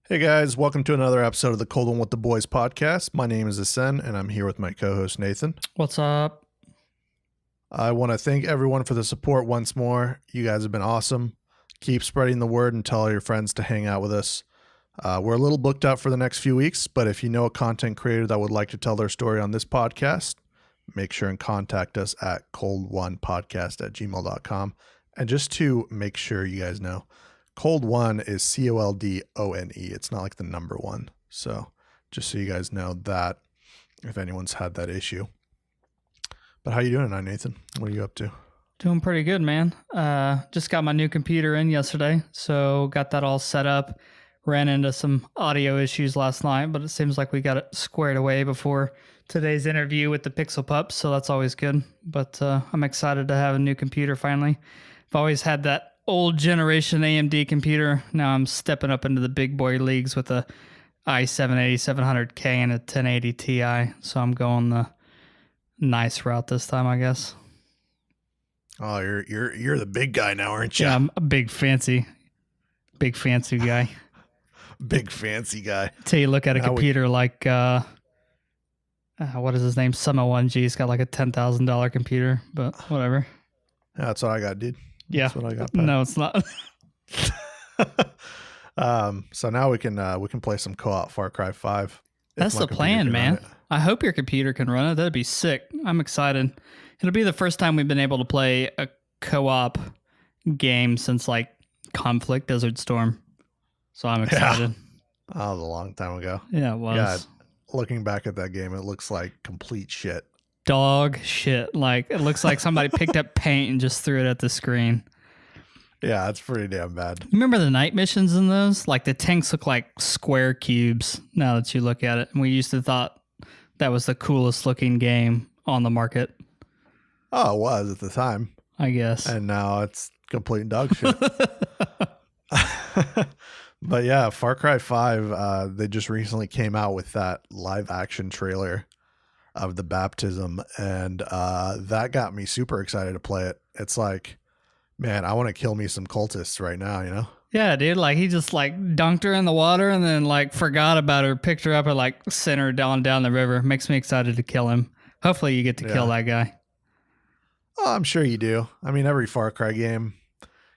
Hey guys, welcome to another episode of the Cold One with the Boys podcast. My name is Asen, and I'm here with my co-host Nathan. What's up? I want to thank everyone for the support once more. You guys have been awesome. Keep spreading the word and tell all your friends to hang out with us. We're a little booked up for the next few weeks, but if you know a content creator that would like to tell their story on this podcast, make sure and contact us at cold1podcast@gmail.com. And just to make sure you guys know, Cold One is COLDONE. It's not like the number one. So just so you guys know that if anyone's had that issue. But how you doing tonight, Nathan? What are you up to? Doing pretty good, man. Just got my new computer in yesterday, so got that all set up. Ran into some audio issues last night, but it seems like we got it squared away before today's interview with the PixelPupz, so that's always good. But I'm excited to have a new computer finally. I've always had that old generation AMD computer. Now I'm stepping up into the big boy leagues with a i7-8700K and a 1080 Ti, so I'm going the nice route this time, I guess. Oh, you're the big guy now, aren't you? Yeah, I'm a big fancy guy. Big fancy guy. Till you look at a computer like what is his name? Summer 1G. He's got like a $10,000 computer, but whatever. Yeah, that's what I got, dude. Yeah. That's what I got. Pat. No, it's not. So now we can play some co-op Far Cry 5. That's the plan, man. I hope your computer can run it. That'd be sick. I'm excited. It'll be the first time we've been able to play a co-op game since like Conflict Desert Storm. So I'm excited. Yeah. Oh, that was a long time ago. Yeah, it was. Yeah, looking back at that game, it looks like complete shit. Dog shit. Like, it looks like somebody picked up paint and just threw it at the screen. Yeah, it's pretty damn bad. Remember the night missions in those? Like, the tanks look like square cubes now that you look at it. And we used to thought that was the coolest looking game on the market. Oh, it was at the time, I guess. And now it's complete dog shit. But yeah, Far Cry 5, they just recently came out with that live action trailer of the baptism, and that got me super excited to play it. It's like, man, I want to kill me some cultists right now, you know? Yeah, dude, like he just like dunked her in the water and then like forgot about her, picked her up and like sent her down the river. Makes me excited to kill him. Hopefully you get to kill that guy. Oh, I'm sure you do. I mean, every Far Cry game,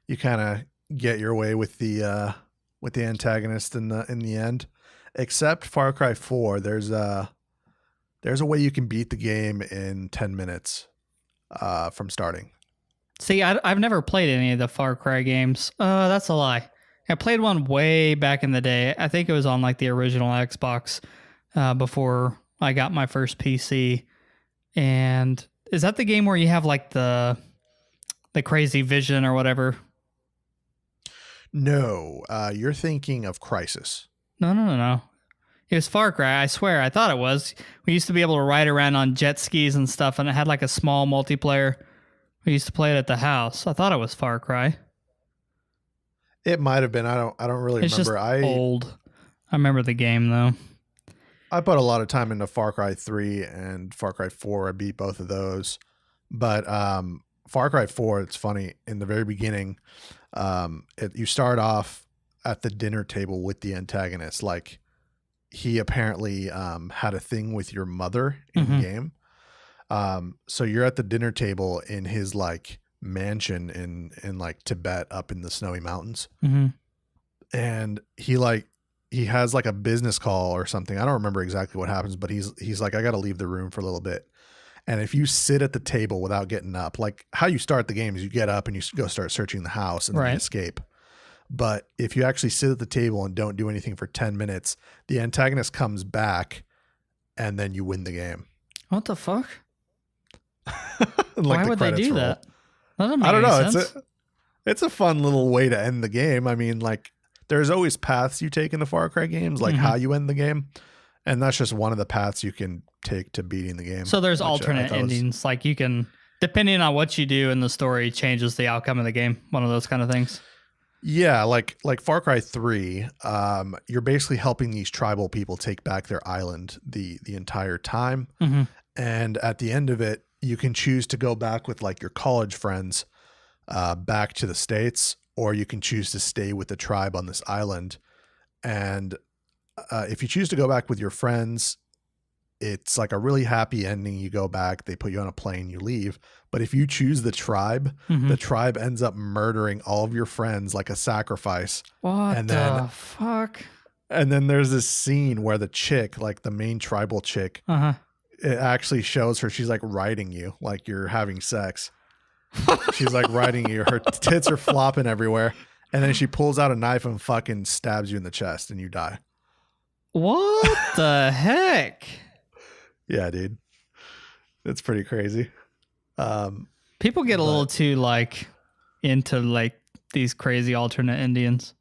you kind of get your way with the antagonist in the end. Except Far Cry 4, there's a way you can beat the game in 10 minutes from starting. See, I've never played any of the Far Cry games. That's a lie. I played one way back in the day. I think it was on like the original Xbox before I got my first PC. And is that the game where you have like the crazy vision or whatever? No, you're thinking of Crysis. No. It was Far Cry, I swear. I thought it was. We used to be able to ride around on jet skis and stuff, and it had like a small multiplayer. We used to play it at the house. I thought it was Far Cry. It might have been. I don't really it's remember. Just old. I remember the game though. I put a lot of time into Far Cry 3 and Far Cry 4. I beat both of those. But Far Cry 4, it's funny. In the very beginning, you start off at the dinner table with the antagonist. Like, he apparently had a thing with your mother in game. So you're at the dinner table in his like mansion in like Tibet up in the snowy mountains. And he has like a business call or something. I don't remember exactly what happens, but he's like, I got to leave the room for a little bit. And if you sit at the table without getting up, like how you start the game is you get up and you go start searching the house and then you escape. But if you actually sit at the table and don't do anything for 10 minutes, the antagonist comes back and then you win the game. What the fuck? Like why would they do that? That doesn't make any sense. It's a fun little way to end the game. I mean, like, there's always paths you take in the Far Cry games, like how you end the game. And that's just one of the paths you can take to beating the game. So there's alternate endings. Like you can, depending on what you do in the story, changes the outcome of the game. One of those kind of things. Yeah, like Far Cry 3, you're basically helping these tribal people take back their island the entire time. And at the end of it, you can choose to go back with like your college friends back to the States, or you can choose to stay with the tribe on this island And if you choose to go back with your friends, it's like a really happy ending. You go back, they put you on a plane, you leave. But if you choose the tribe, the tribe ends up murdering all of your friends like a sacrifice. What And the then- fuck? And then there's this scene where the chick, like the main tribal chick, it actually shows her, she's like riding you like you're having sex. She's like riding you. Her tits are flopping everywhere. And then she pulls out a knife and fucking stabs you in the chest and you die. What the heck? Yeah, dude. It's pretty crazy. People get a little too like into like these crazy alternate endings.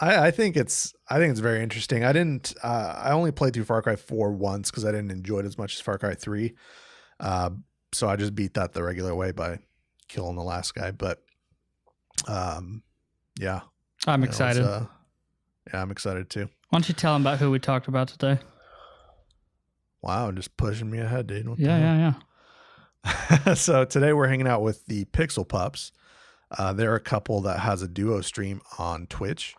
I think it's very interesting. I only played through Far Cry 4 once because I didn't enjoy it as much as Far Cry 3. So I just beat that the regular way by killing the last guy. But yeah. I'm excited. Yeah, I'm excited too. Why don't you tell them about who we talked about today? Wow, just pushing me ahead, dude. What the Yeah. hell? So today we're hanging out with the PixelPupz. They're a couple that has a duo stream on Twitch.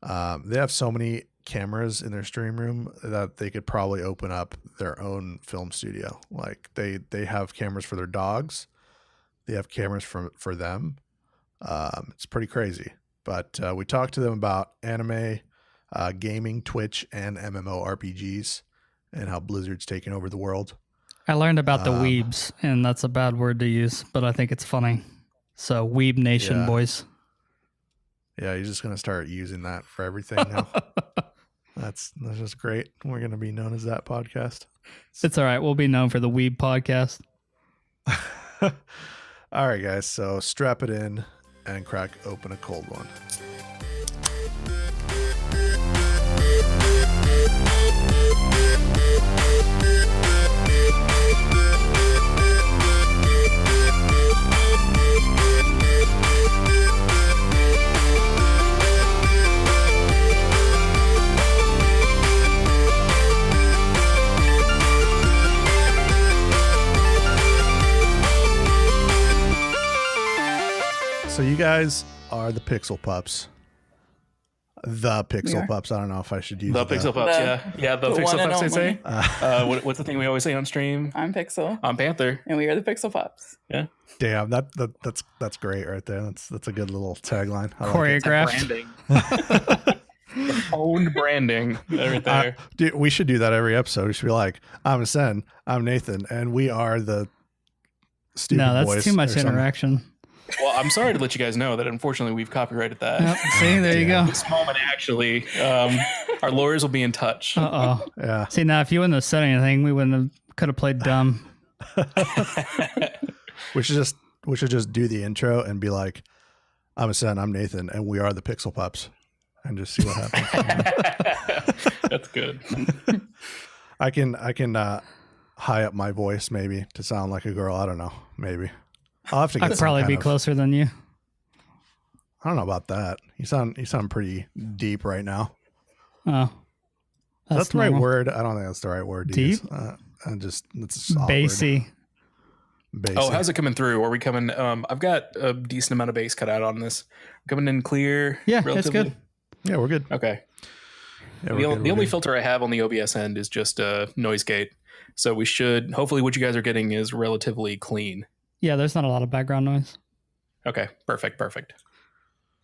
They have so many cameras in their stream room that they could probably open up their own film studio. Like they have cameras for their dogs. They have cameras for them. It's pretty crazy. But we talked to them about anime, gaming, Twitch, and MMORPGs, and how Blizzard's taking over the world. I learned about the Weebs, and that's a bad word to use, but I think it's funny. So Weeb Nation, boys. Yeah, you're just gonna start using that for everything now. That's just great. We're gonna be known as that podcast. It's all right. We'll be known for the Weeb podcast. All right, guys. So strap it in and crack open a cold one. So you guys are the PixelPupz. The PixelPupz. I don't know if I should use the PixelPupz. Yeah, the PixelPupz. They say. What's the thing we always say on stream? I'm Pixel. I'm Panther, and we are the PixelPupz. Yeah. Damn, that's great right there. That's a good little tagline. Choreographed. Owned branding right there. Dude, we should do that every episode. We should be like, I'm Sen, I'm Nathan, and we are the stupid boys. No, that's too much interaction. Well, I'm sorry to let you guys know that unfortunately we've copyrighted that. Yep. See, there you go. This moment, actually, our lawyers will be in touch. Yeah. See, now if you wouldn't have said anything, we could have played dumb. We should just do the intro and be like, I'm Sen, I'm Nathan, and we are the PixelPupz, and just see what happens. That's good. I can high up my voice maybe to sound like a girl. I don't know. Maybe. I'll have to get I'd probably be closer than you. I don't know about that. You sound pretty deep right now. Oh. That's the right word. I don't think that's the right word. Deep? It's bassy. Oh, how's it coming through? Are we coming? I've got a decent amount of bass cut out on this. Coming in clear. Yeah, relatively? it's good. Yeah, we're good. Okay. Yeah, the only filter I have on the OBS end is just noise gate. So we should, hopefully what you guys are getting is relatively clean. Yeah, there's not a lot of background noise. Okay, perfect.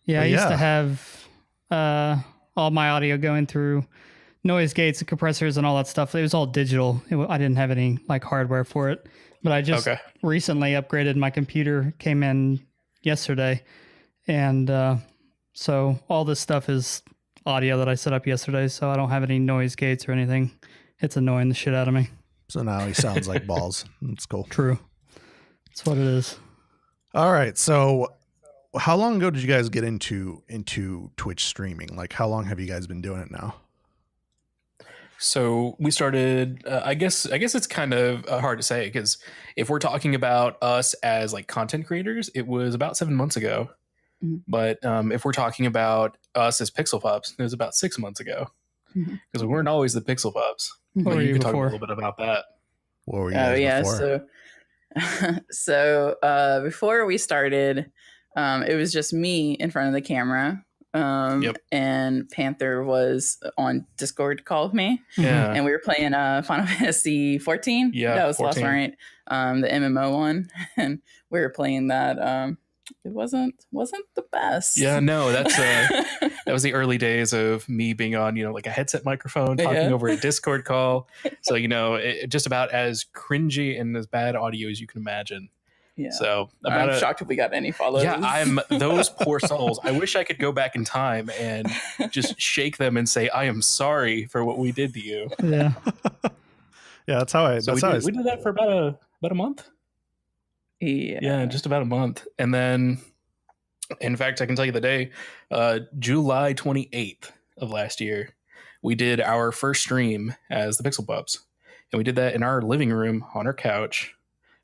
Yeah, I used to have all my audio going through noise gates and compressors and all that stuff. It was all digital. I didn't have any like hardware for it. But I just recently upgraded. My computer came in yesterday. And so all this stuff is audio that I set up yesterday. So I don't have any noise gates or anything. It's annoying the shit out of me. So now he sounds like balls. That's cool. True. That's what it is. All right. So how long ago did you guys get into Twitch streaming? Like how long have you guys been doing it now? So we started, I guess it's kind of hard to say because if we're talking about us as like content creators, it was about 7 months ago. Mm-hmm. But if we're talking about us as PixelPupz, it was about 6 months ago because we weren't always the PixelPupz. What were you could before? talk a little bit about that. What were you guys before? So before we started, it was just me in front of the camera. Yep. and Panther was on Discord call with me. Yeah. And we were playing Final Fantasy 14. Yeah, That was the last 14. one, right? The MMO one. And we were playing that. It wasn't the best. Yeah, no, that's that was the early days of me being on, like a headset microphone, talking over a Discord call. So, just about as cringy and as bad audio as you can imagine. Yeah. So I'm shocked if we got any follows. Yeah, I'm those poor souls. I wish I could go back in time and just shake them and say, I am sorry for what we did to you. Yeah. Yeah, that's how I. So we did that for about a month. Yeah, just about a month. And then, in fact, I can tell you the day, July 28th of last year, we did our first stream as the PixelPupz. And we did that in our living room on our couch.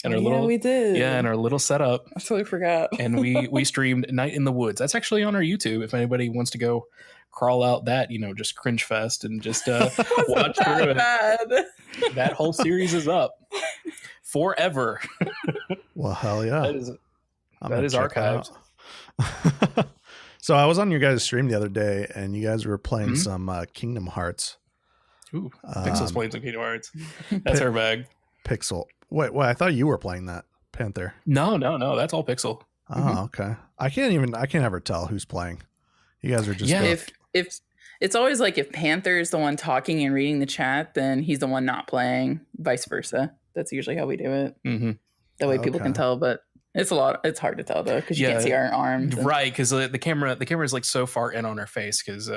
And we did. Yeah, and our little setup. I totally forgot. And we streamed Night in the Woods. That's actually on our YouTube. If anybody wants to go crawl out that, just cringe fest and just watch through it. That whole series is up forever. Well, hell yeah. That is archived. So I was on your guys' stream the other day, and you guys were playing some Kingdom Hearts. Ooh, Pixel's playing some Kingdom Hearts. That's her bag. Pixel. Wait, I thought you were playing that, Panther. No, that's all Pixel. Oh, okay. I can't ever tell who's playing. You guys are just if it's always like if Panther is the one talking and reading the chat, then he's the one not playing, vice versa. That's usually how we do it. Mm-hmm. That way people can tell, but it's hard to tell though because you can't see our arms. Right, because the camera is like so far in on our face because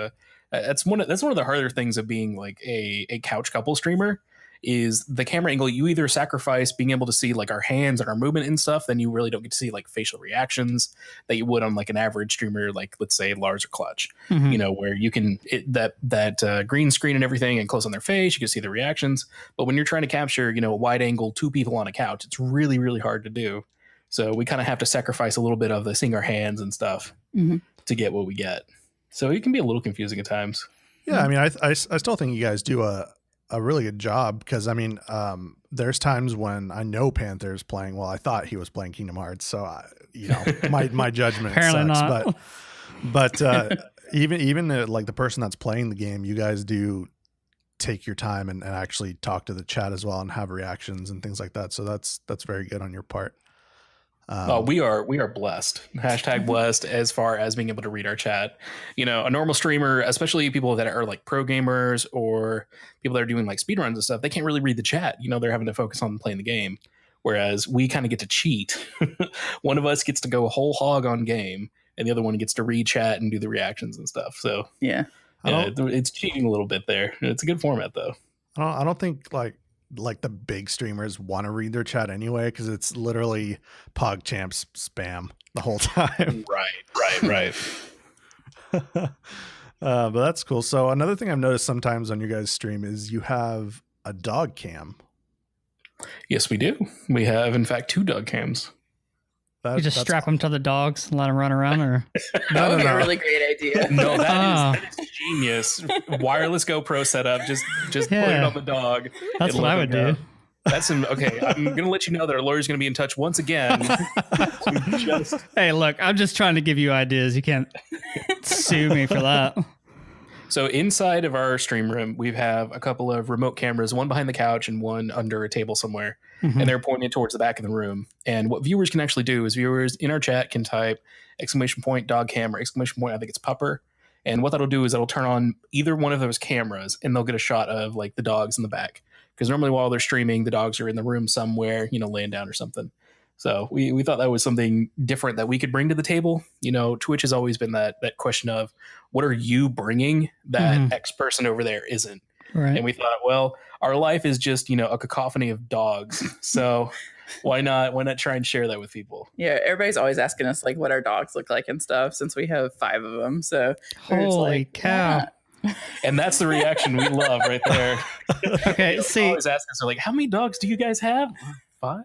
that's one of the harder things of being like a couch couple streamer. Is the camera angle. You either sacrifice being able to see like our hands and our movement and stuff, then you really don't get to see like facial reactions that you would on like an average streamer, like let's say Lars or Clutch, where you can that green screen and everything and close on their face, you can see the reactions. But when you're trying to capture, a wide angle, two people on a couch, it's really, really hard to do. So we kind of have to sacrifice a little bit of the seeing our hands and stuff to get what we get. So it can be a little confusing at times. Yeah. I mean, I still think you guys do a really good job because there's times when I know Panther's playing. Well, I thought he was playing Kingdom Hearts, so my judgment Apparently sucks. not. But even like the person that's playing the game, you guys do take your time and actually talk to the chat as well and have reactions and things like that. So that's very good on your part. We are blessed. Hashtag blessed as far as being able to read our chat. A normal streamer, especially people that are like pro gamers or people that are doing like speedruns and stuff, they can't really read the chat. They're having to focus on playing the game. Whereas we kind of get to cheat. One of us gets to go whole hog on game and the other one gets to read chat and do the reactions and stuff. So yeah, it's cheating a little bit there. It's a good format though. I don't think like the big streamers want to read their chat anyway because it's literally PogChamp's spam the whole time. Right. But that's cool. So another thing I've noticed sometimes on your guys' stream is you have a dog cam. Yes, we do. We have, in fact, 2 dog cams. You just strap them to the dogs and let them run around, or that would be a really great idea. No, that is genius. Wireless GoPro setup. Just put it on the dog. That's what I would do. That's okay. I'm gonna let you know that our lawyer's gonna be in touch once again. Hey, look, I'm just trying to give you ideas. You can't sue me for that. So inside of our stream room, we have a couple of remote cameras, one behind the couch and one under a table somewhere. And they're pointed towards the back of the room. And what viewers can actually do is viewers in our chat can type ! dog cam or ! I think it's pupper. And what that'll do is it'll turn on either one of those cameras and they'll get a shot of like the dogs in the back. Because normally while they're streaming, the dogs are in the room somewhere, laying down or something. So we thought that was something different that we could bring to the table. Twitch has always been that question of what are you bringing that X person over there isn't? Right. And we thought, well, our life is just, a cacophony of dogs. So why not try and share that with people? Yeah, everybody's always asking us like what our dogs look like and stuff since we have 5 of them. So holy cow. Yeah. And that's the reaction we love right there. Okay, see. Always ask us, like, how many dogs do you guys have? 5?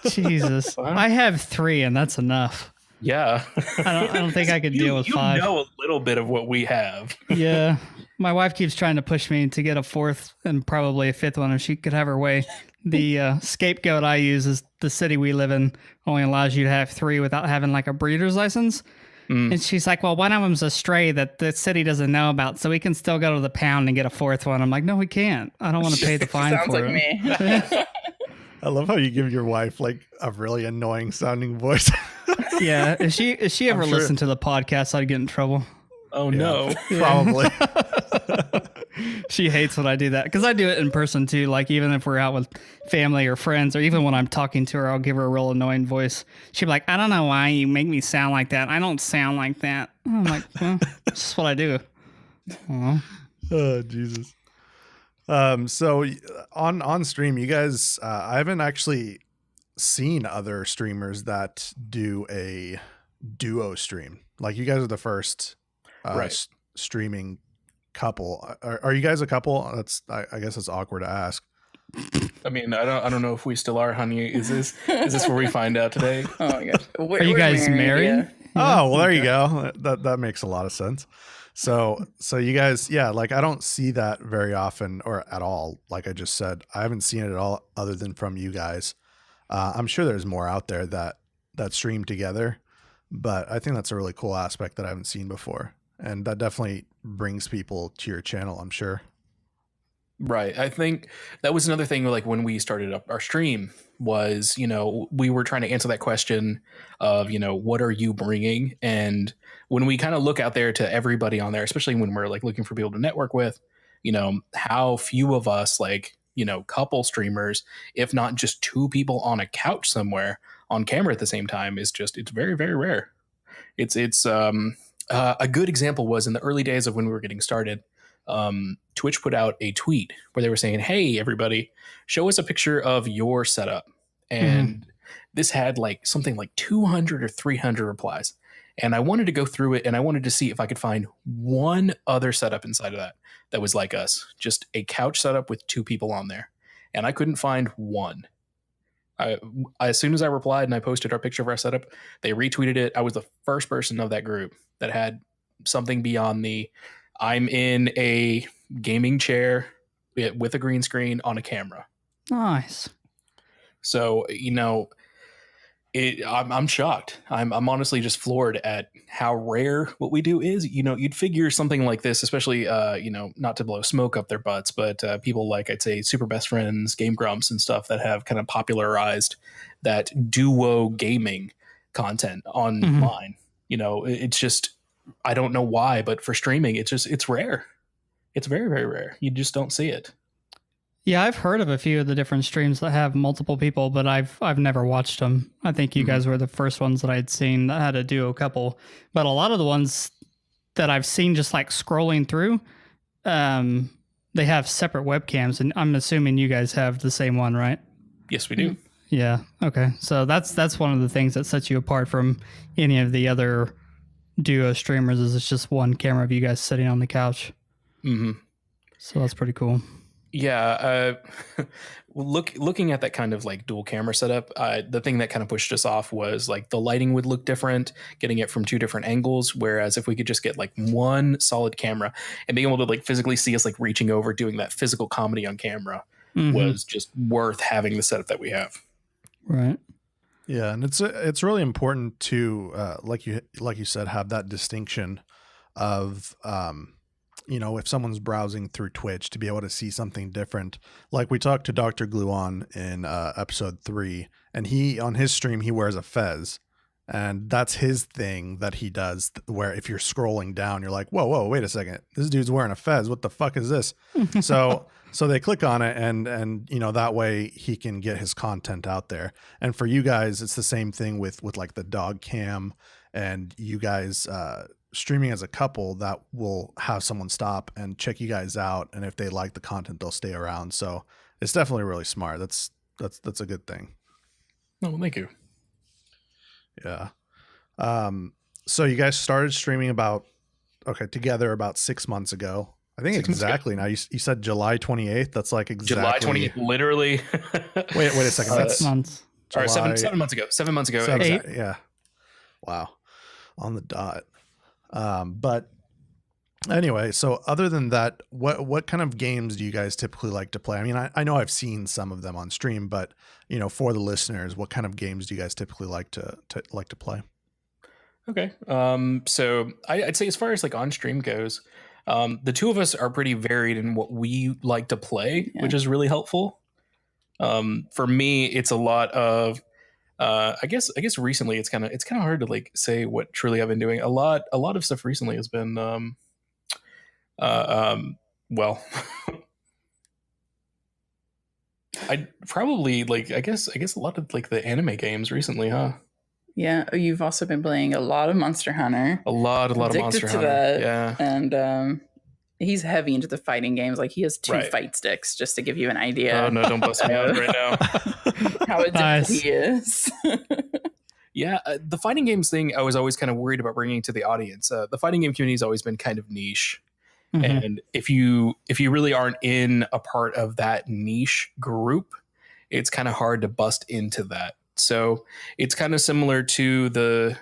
Jesus. I have 3 and that's enough. Yeah. I don't think I could deal with 5. You know a little bit of what we have. Yeah. My wife keeps trying to push me to get a 4th and probably a 5th one if she could have her way. The scapegoat I use is the city we live in only allows you to have 3 without having like a breeder's license. And she's like, well, one of them's a stray that the city doesn't know about, so we can still go to the pound and get a fourth one. I'm like, no, we can't. I don't want to pay the fine Sounds for like it. me. I love how you give your wife like a really annoying sounding voice. Yeah, if she ever sure. listened to the podcast, I'd get in trouble. Oh no. Probably. She hates when I do that because I do it in person too. Like even if we're out with family or friends, or even when I'm talking to her, I'll give her a real annoying voice. She'll be like, I don't know why you make me sound like that. I don't sound like that. I'm like, well, it's just what I do. Aw. Oh, Jesus. So on stream, you guys, I haven't actually seen other streamers that do a duo stream. Like you guys are the first Right. streaming couple. Are you guys a couple? I guess it's awkward to ask. I mean, I don't know if we still are, honey. Is this where we find out today? Oh my gosh. Are you guys married? Yeah. Oh, well, there you go. That makes a lot of sense. So you guys, yeah, like I don't see that very often or at all. Like I just said, I haven't seen it at all other than from you guys. I'm sure there's more out there that stream together, but I think that's a really cool aspect that I haven't seen before. And that definitely brings people to your channel, I'm sure. Right. I think that was another thing, like when we started up our stream was, we were trying to answer that question of, what are you bringing? And when we kind of look out there to everybody on there, especially when we're like looking for people to network with, how few of us like, couple streamers, if not just two people on a couch somewhere on camera at the same time it's very, very rare. It's a good example was in the early days of when we were getting started. Twitch put out a tweet where they were saying, hey, everybody, show us a picture of your setup. And this had like something like 200 or 300 replies. And I wanted to go through it and I wanted to see if I could find one other setup inside of that was like us, just a couch setup with two people on there. And I couldn't find one. As soon as I replied and I posted our picture of our setup, they retweeted it. I was the first person of that group that had something beyond I'm in a gaming chair with a green screen on a camera. Nice. So, I'm shocked. I'm honestly just floored at how rare what we do is. You'd figure something like this, especially, not to blow smoke up their butts, but people like, I'd say, Super Best Friends, Game Grumps and stuff that have kind of popularized that duo gaming content online. It's just, I don't know why, but for streaming, it's rare. It's very, very rare. You just don't see it. Yeah, I've heard of a few of the different streams that have multiple people, but I've never watched them. I think you guys were the first ones that I'd seen that had a duo couple. But a lot of the ones that I've seen just like scrolling through, they have separate webcams, and I'm assuming you guys have the same one, right? Yes, we do. Yeah. Okay. So that's one of the things that sets you apart from any of the other duo streamers is it's just one camera of you guys sitting on the couch. Mm-hmm. So that's pretty cool. Yeah, looking at that kind of like dual camera setup, the thing that kind of pushed us off was like the lighting would look different, getting it from two different angles. Whereas if we could just get like one solid camera and being able to like physically see us like reaching over, doing that physical comedy on camera was just worth having the setup that we have. Right. Yeah, and it's really important to like you said, have that distinction of if someone's browsing through Twitch to be able to see something different. Like we talked to Dr. Gluon in episode 3, and he on his stream he wears a fez, and that's his thing that he does. Where if you're scrolling down, you're like, whoa, wait a second, this dude's wearing a fez. What the fuck is this? So they click on it, and that way he can get his content out there. And for you guys, it's the same thing with like the dog cam, and you guys streaming as a couple that will have someone stop and check you guys out, and if they like the content, they'll stay around. So it's definitely really smart. That's a good thing. Oh, well, thank you. Yeah. So you guys started streaming together about 6 months ago. I think 6 months exactly. Now you said July 28th. That's like exactly July 28th, literally. wait a second. That's 6 months. Sorry, 7 months ago. 7 months ago. Yeah. Wow. On the dot. But anyway, so other than that, what kind of games do you guys typically like to play? I mean, I know I've seen some of them on stream, but for the listeners, what kind of games do you guys typically like to play? Okay. So I'd say as far as like on stream goes, the two of us are pretty varied in what we like to play, Yeah. which is really helpful. For me, it's a lot of I guess recently it's kind of hard to like say what truly I've been doing. A lot of stuff recently has been well, I probably like I guess a lot of like the anime games recently, huh? Yeah. Oh, you've also been playing a lot of Monster Hunter. A lot of Addicted Monster to Hunter. that. Yeah. And he's heavy into the fighting games. Like he has 2 Right. fight sticks, just to give you an idea. Oh no, don't bust me out right now. How addicted Nice. he is. Yeah, the fighting games thing, I was always kind of worried about bringing to the audience. The fighting game community has always been kind of niche, Mhm. and if you really aren't in a part of that niche group, it's kind of hard to bust into that. So it's kind of similar to the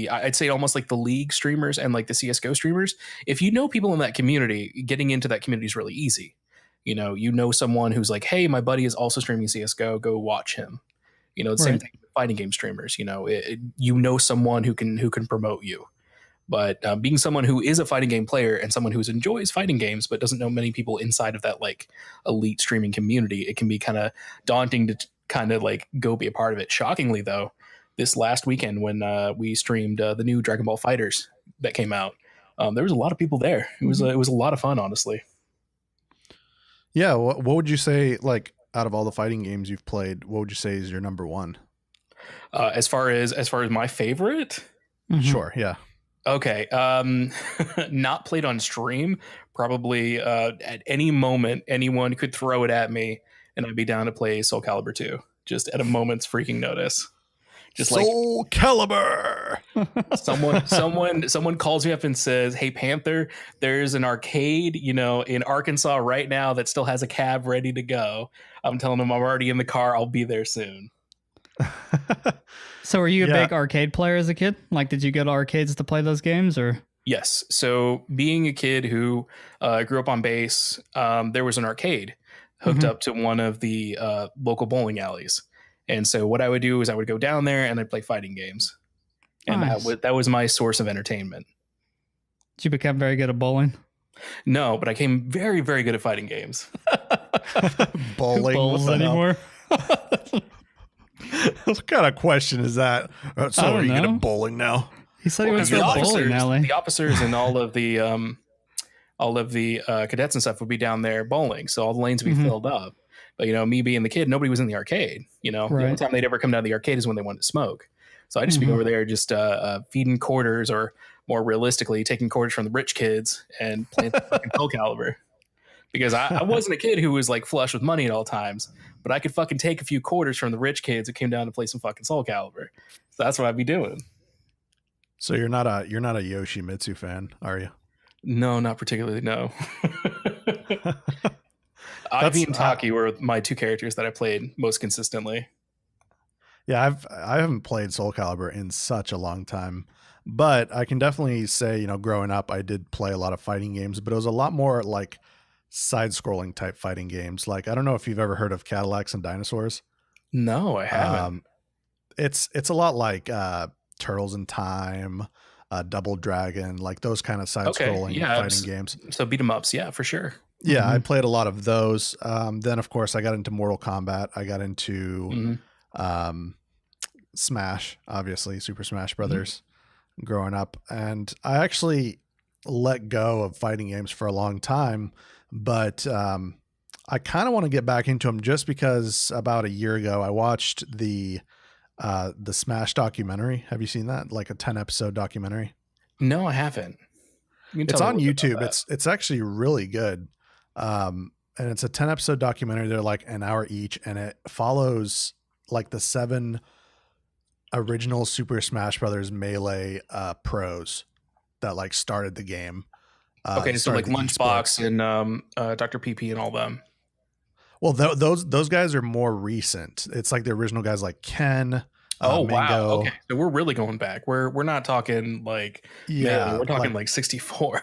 I'd say almost like the League streamers and like the CS:GO streamers. If you know people in that community, getting into that community is really easy. You know someone who's like, hey, my buddy is also streaming CS:GO, go watch him. The same Right. thing with fighting game streamers. Someone who can promote you. But being someone who is a fighting game player and someone who enjoys fighting games but doesn't know many people inside of that like elite streaming community, it can be kind of daunting to kind of like go be a part of it. Shockingly, though, this last weekend when we streamed the new Dragon Ball Fighters that came out, there was a lot of people there. It was a lot of fun, honestly. Yeah, what would you say, like, out of all the fighting games you've played, what would you say is your number one? As far as my favorite. Mhm. Sure, yeah. Okay. Not played on stream. Probably at any moment, anyone could throw it at me, and I'd be down to play Soul Calibur 2, just at a moment's freaking notice. Just Soul Calibur. someone calls me up and says, "Hey Panther, there's an arcade, in Arkansas right now that still has a cab ready to go." I'm telling them I'm already in the car. I'll be there soon. So were you a Yeah. big arcade player as a kid? Like, did you go to arcades to play those games, or? Yes. So being a kid who grew up on base, there was an arcade hooked Mhm. up to one of the local bowling alleys. And so what I would do is I would go down there and I'd play fighting games. And Nice. that was my source of entertainment. Did you become very good at bowling? No, but I came very, very good at fighting games. Bowling. Who bowls what the hell? anymore? What kind of question is that? So I don't are you good know. at bowling now? He said he Well, was 'cause a bowling alley. the officers and all of the cadets and stuff would be down there bowling, so all the lanes would be Mhm. filled up. But me being the kid, nobody was in the arcade. The only Right. time they'd ever come down to the arcade is when they wanted to smoke. So I'd just be Mhm. over there just feeding quarters, or more realistically, taking quarters from the rich kids and playing fucking Soul Calibur. Because I wasn't a kid who was like flush with money at all times, but I could fucking take a few quarters from the rich kids who came down to play some fucking Soul Calibur. So that's what I'd be doing. So you're not a Yoshimitsu fan, are you? No, not particularly. No. Ivy and Taki were my two characters that I played most consistently. Yeah, I haven't played Soul Calibur in such a long time, but I can definitely say, growing up, I did play a lot of fighting games, but it was a lot more like side-scrolling type fighting games. Like, I don't know if you've ever heard of Cadillacs and Dinosaurs. No, I haven't. It's a lot like Turtles in Time, Double Dragon, like those kind of side-scrolling fighting games. So beat 'em ups, yeah, for sure. Yeah, I played a lot of those. Then, of course, I got into Mortal Kombat. I got into Smash, obviously, Super Smash Brothers, growing up. And I actually let go of fighting games for a long time, but I kind of want to get back into them just because about a year ago I watched the Smash documentary. Have you seen that? Like a 10-episode documentary? No, I haven't. You can It's tell me on a little bit YouTube. about that. It's actually really good. And it's a 10-episode documentary. They're like an hour each, and it follows like the 7 original Super Smash Brothers Melee pros that like started the game. Okay, so like started the Lunchbox esports. and Dr. PP and all them. Well, those guys are more recent. It's like the original guys like Ken. Oh wow! Mango. Okay, so we're really going back. We're not talking like Yeah, we're talking like 64.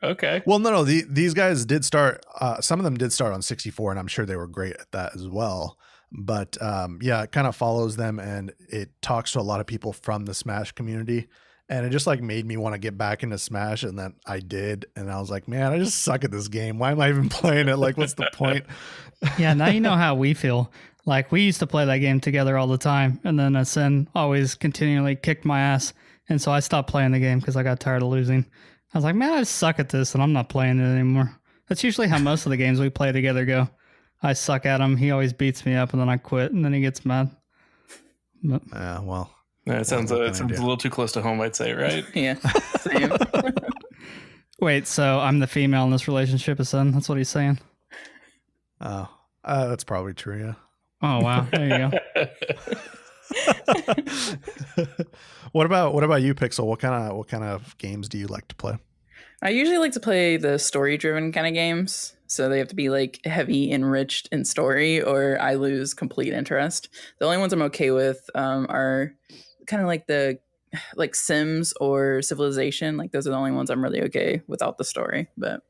Okay. Well, no. These guys did start. Some of them did start on 64, and I'm sure they were great at that as well. But yeah, it kind of follows them and it talks to a lot of people from the Smash community. And it just like made me want to get back into Smash, and then I did, and I was like, man, I just suck at this game. Why am I even playing it? Like, what's the point? Yeah, now you know how we feel. Like, we used to play that game together all the time, and then Asen always continually kicked my ass, and so I stopped playing the game because I got tired of losing. I was like, man, I just suck at this, and I'm not playing it anymore. That's usually how most of the games we play together go. I suck at him, he always beats me up, and then I quit, and then he gets mad. But, Well. Yeah, it sounds a little too close to home, I'd say, right? Yeah, same. wait, so I'm the female in this relationship, Asen? That's what he's saying? Oh, that's probably true, yeah. Oh, wow. There you go. What about you, Pixel? What kind of games do you like to play? I usually like to play the story-driven kind of games. So they have to be like heavy enriched in story, or I lose complete interest. The only ones I'm okay with are kind of like Sims or Civilization. Like those are the only ones I'm really okay without the story. But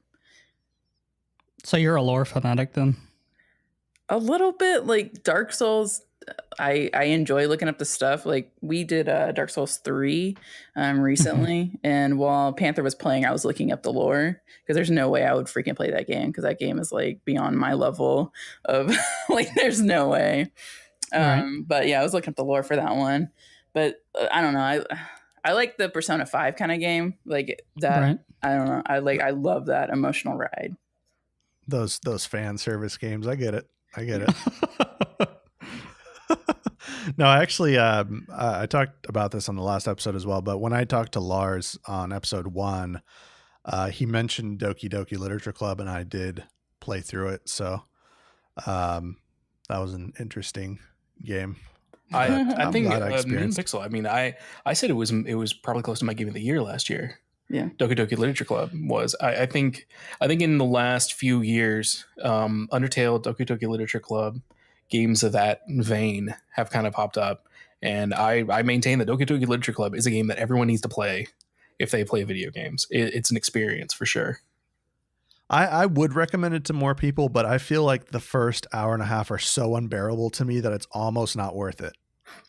So you're a lore fanatic then? a little bit, like Dark Souls, I enjoy looking up the stuff. Like we did Dark Souls 3 recently, and while Panther was playing, I was looking up the lore because there's no way I would freaking play that game, because that game is like beyond my level of like there's no way. Right. But yeah, I was looking up the lore for that one. But I don't know. I like the Persona 5 kind of game, like that. Right. I don't know. I love that emotional ride. Those fan service games. I get it. No, actually, I talked about this on the last episode as well, but when I talked to Lars on episode 1, he mentioned Doki Doki Literature Club, and I did play through it. So that was an interesting game. I think glad I me and experienced. Pixel. I mean, I said it was probably close to my game of the year last year. Yeah. Doki Doki Literature Club was. I think in the last few years, Undertale, Doki Doki Literature Club, games of that vein have kind of popped up, and I maintain that Doki Doki Literature Club is a game that everyone needs to play if they play video games. It's an experience for sure. I would recommend it to more people, but I feel like the first hour and a half are so unbearable to me that it's almost not worth it.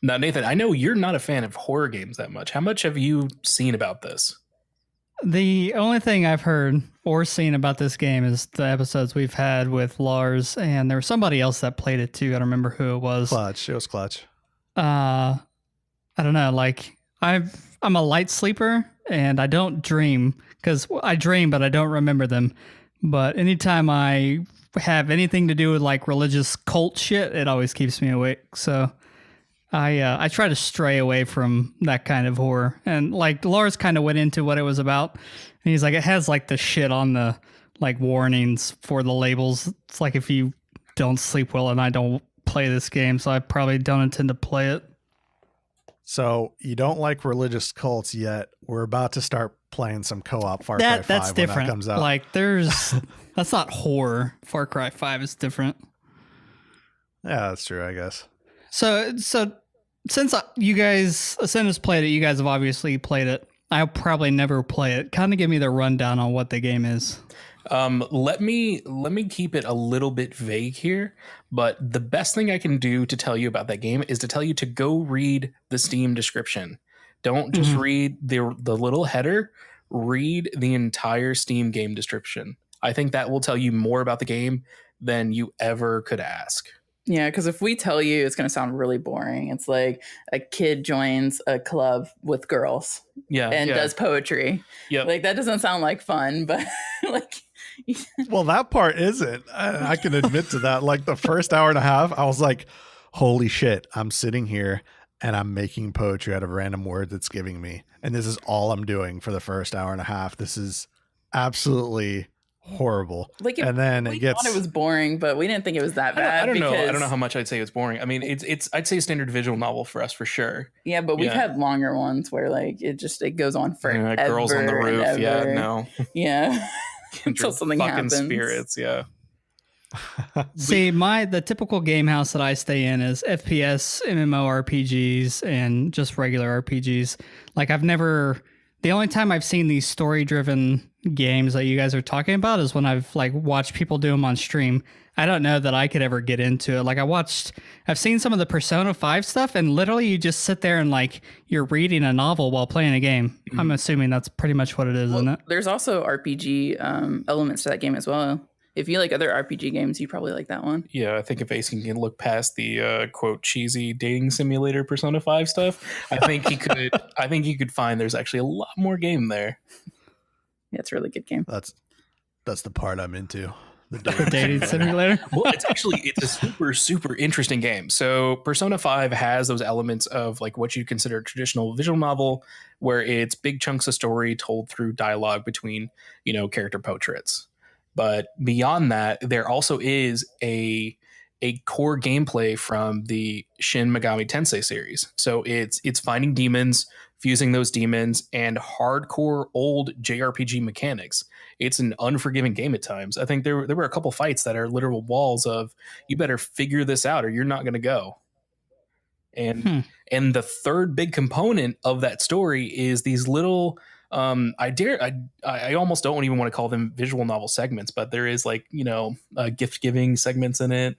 Now, Nathan, I know you're not a fan of horror games that much. How much have you seen about this? The only thing I've heard or seen about this game is the episodes we've had with Lars, and there was somebody else that played it too. I don't remember who it was. Clutch. It was Clutch. I don't know. Like I'm a light sleeper, and I don't dream, because I dream, but I don't remember them. But anytime I have anything to do with like religious cult shit, it always keeps me awake. So I try to stray away from that kind of horror. And like Lars kind of went into what it was about. And he's like, it has like the shit on the like warnings for the labels. It's like, if you don't sleep well, and I don't play this game, so I probably don't intend to play it. So you don't like religious cults yet. We're about to start playing some co-op Far Cry 5 That's when different. that comes out. Like there's, that's not horror. Far Cry 5 is different. Yeah, that's true, I guess. So since you guys, Asen has played it, you guys have obviously played it. I'll probably never play it. Kind of give me the rundown on what the game is. Let me keep it a little bit vague here, but the best thing I can do to tell you about that game is to tell you to go read the Steam description. Don't just read the little header. Read the entire Steam game description. I think that will tell you more about the game than you ever could ask. Yeah, because if we tell you, it's going to sound really boring. It's like a kid joins a club with girls and does poetry. Yeah, like that doesn't sound like fun, but like. Well, that part isn't. I can admit to that. Like the first hour and a half, I was like, holy shit, I'm sitting here and I'm making poetry out of random words it's giving me. And this is all I'm doing for the first hour and a half. This is absolutely horrible. Like and then we thought it was boring, but we didn't think it was that bad. I don't know how much I'd say it's boring. I mean, it's I'd say a standard visual novel for us for sure. Yeah, but we've had longer ones where like it goes on forever. Girls on the roof. Yeah, no. Yeah. Until something happens. Spirits, yeah. See, the typical game house that I stay in is FPS, MMORPGs, and just regular RPGs. Like I've never The only time I've seen these story-driven games that you guys are talking about is when I've like watched people do them on stream. I don't know that I could ever get into it. Like I've seen some of the Persona 5 stuff, and literally you just sit there and like you're reading a novel while playing a game. Mhm. I'm assuming that's pretty much what it is, isn't it? There's also RPG elements to that game as well. If you like other RPG games, you probably like that one. Yeah, I think if Ace can look past the quote cheesy dating simulator Persona 5 stuff, I think he could. I think he could find there's actually a lot more game there. Yeah, it's a really good game. That's the part I'm into. The Dating simulator. Well, it's a super interesting game. So Persona 5 has those elements of like what you consider a traditional visual novel, where it's big chunks of story told through dialogue between character portraits. But beyond that, there also is a core gameplay from the Shin Megami Tensei series. So it's finding demons, fusing those demons, and hardcore old JRPG mechanics. It's an unforgiving game at times. I think there were a couple fights that are literal walls of you better figure this out or you're not going to go. And the third big component of that story is these little I almost don't even want to call them visual novel segments, but there is like gift giving segments in it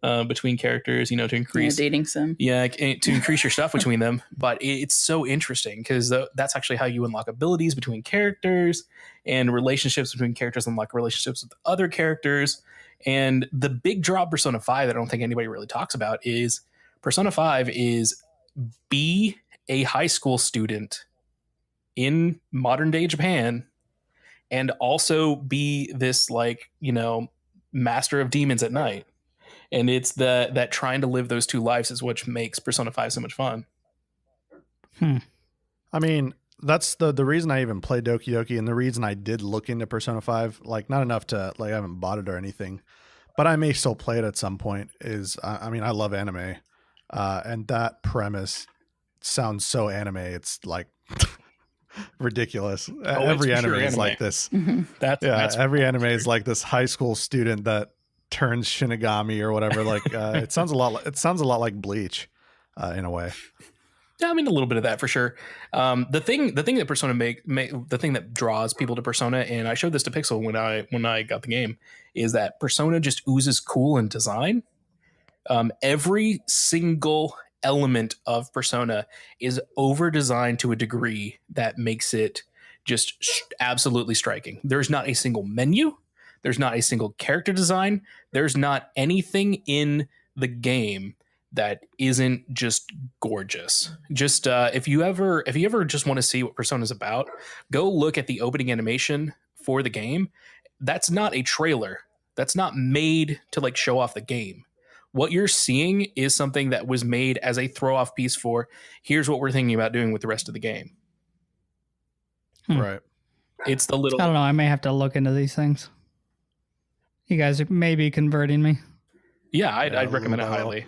between characters, to increase dating sim. Yeah, to increase your stuff between them. But it's so interesting because that's actually how you unlock abilities between characters, and relationships between characters unlock relationships with other characters. And the big draw of Persona 5 that I don't think anybody really talks about is Persona 5 is be a high school student in modern day Japan, and also be this master of demons at night. And it's that trying to live those two lives is what makes Persona 5 so much fun. I mean, that's the reason I even played Doki Doki, and the reason I did look into Persona 5, like not enough to I haven't bought it or anything, but I may still play it at some point, is I mean, I love anime. And that premise sounds so anime. It's like ridiculous. Every anime is like this. Mm-hmm. Every anime is like this high school student that turns Shinigami or whatever. Like it sounds a lot like Bleach in a way. Yeah, I mean a little bit of that for sure. The thing that Persona the thing that draws people to Persona, and I showed this to Pixel when I got the game, is that Persona just oozes cool in design. Every single element of Persona is over designed to a degree that makes it just absolutely striking. There's not a single menu. There's not a single character design. There's not anything in the game that isn't just gorgeous. Just if you ever just want to see what Persona's about, go look at the opening animation for the game. That's not a trailer. That's not made to show off the game. What you're seeing is something that was made as a throw-off piece for here's what we're thinking about doing with the rest of the game. Right. It's the little... I don't know. I may have to look into these things. You guys may be converting me. Yeah, I'd recommend it highly.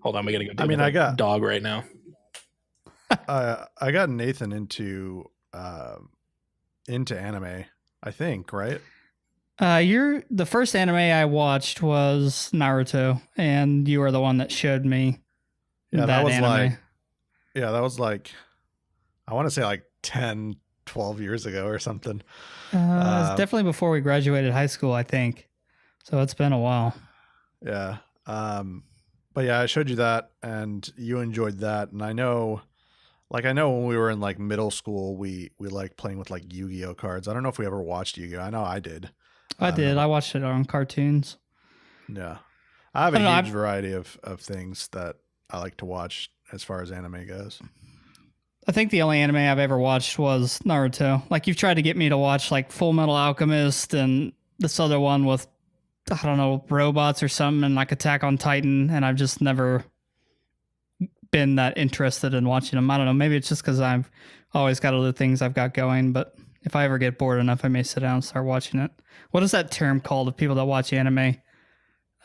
Hold on, we gotta go. I got dog right now. I got Nathan into anime, I think, right? The first anime I watched was Naruto, and you were the one that showed me. Yeah, that was anime. that was I want to say 10, 12 years ago or something. It's definitely before we graduated high school, I think. So it's been a while. Yeah. But yeah, I showed you that and you enjoyed that. And I know when we were in middle school, we liked playing with Yu-Gi-Oh cards. I don't know if we ever watched Yu-Gi-Oh. I know I did. I did. I watched it on cartoons. Yeah. I have a huge variety of things that I like to watch as far as anime goes. I think the only anime I've ever watched was Naruto. You've tried to get me to watch Full Metal Alchemist and this other one with, I don't know, robots or something, and Attack on Titan, and I've just never been that interested in watching them. I don't know. Maybe it's just because I've always got other things I've got going, but if I ever get bored enough, I may sit down and start watching it. What is that term called of people that watch anime?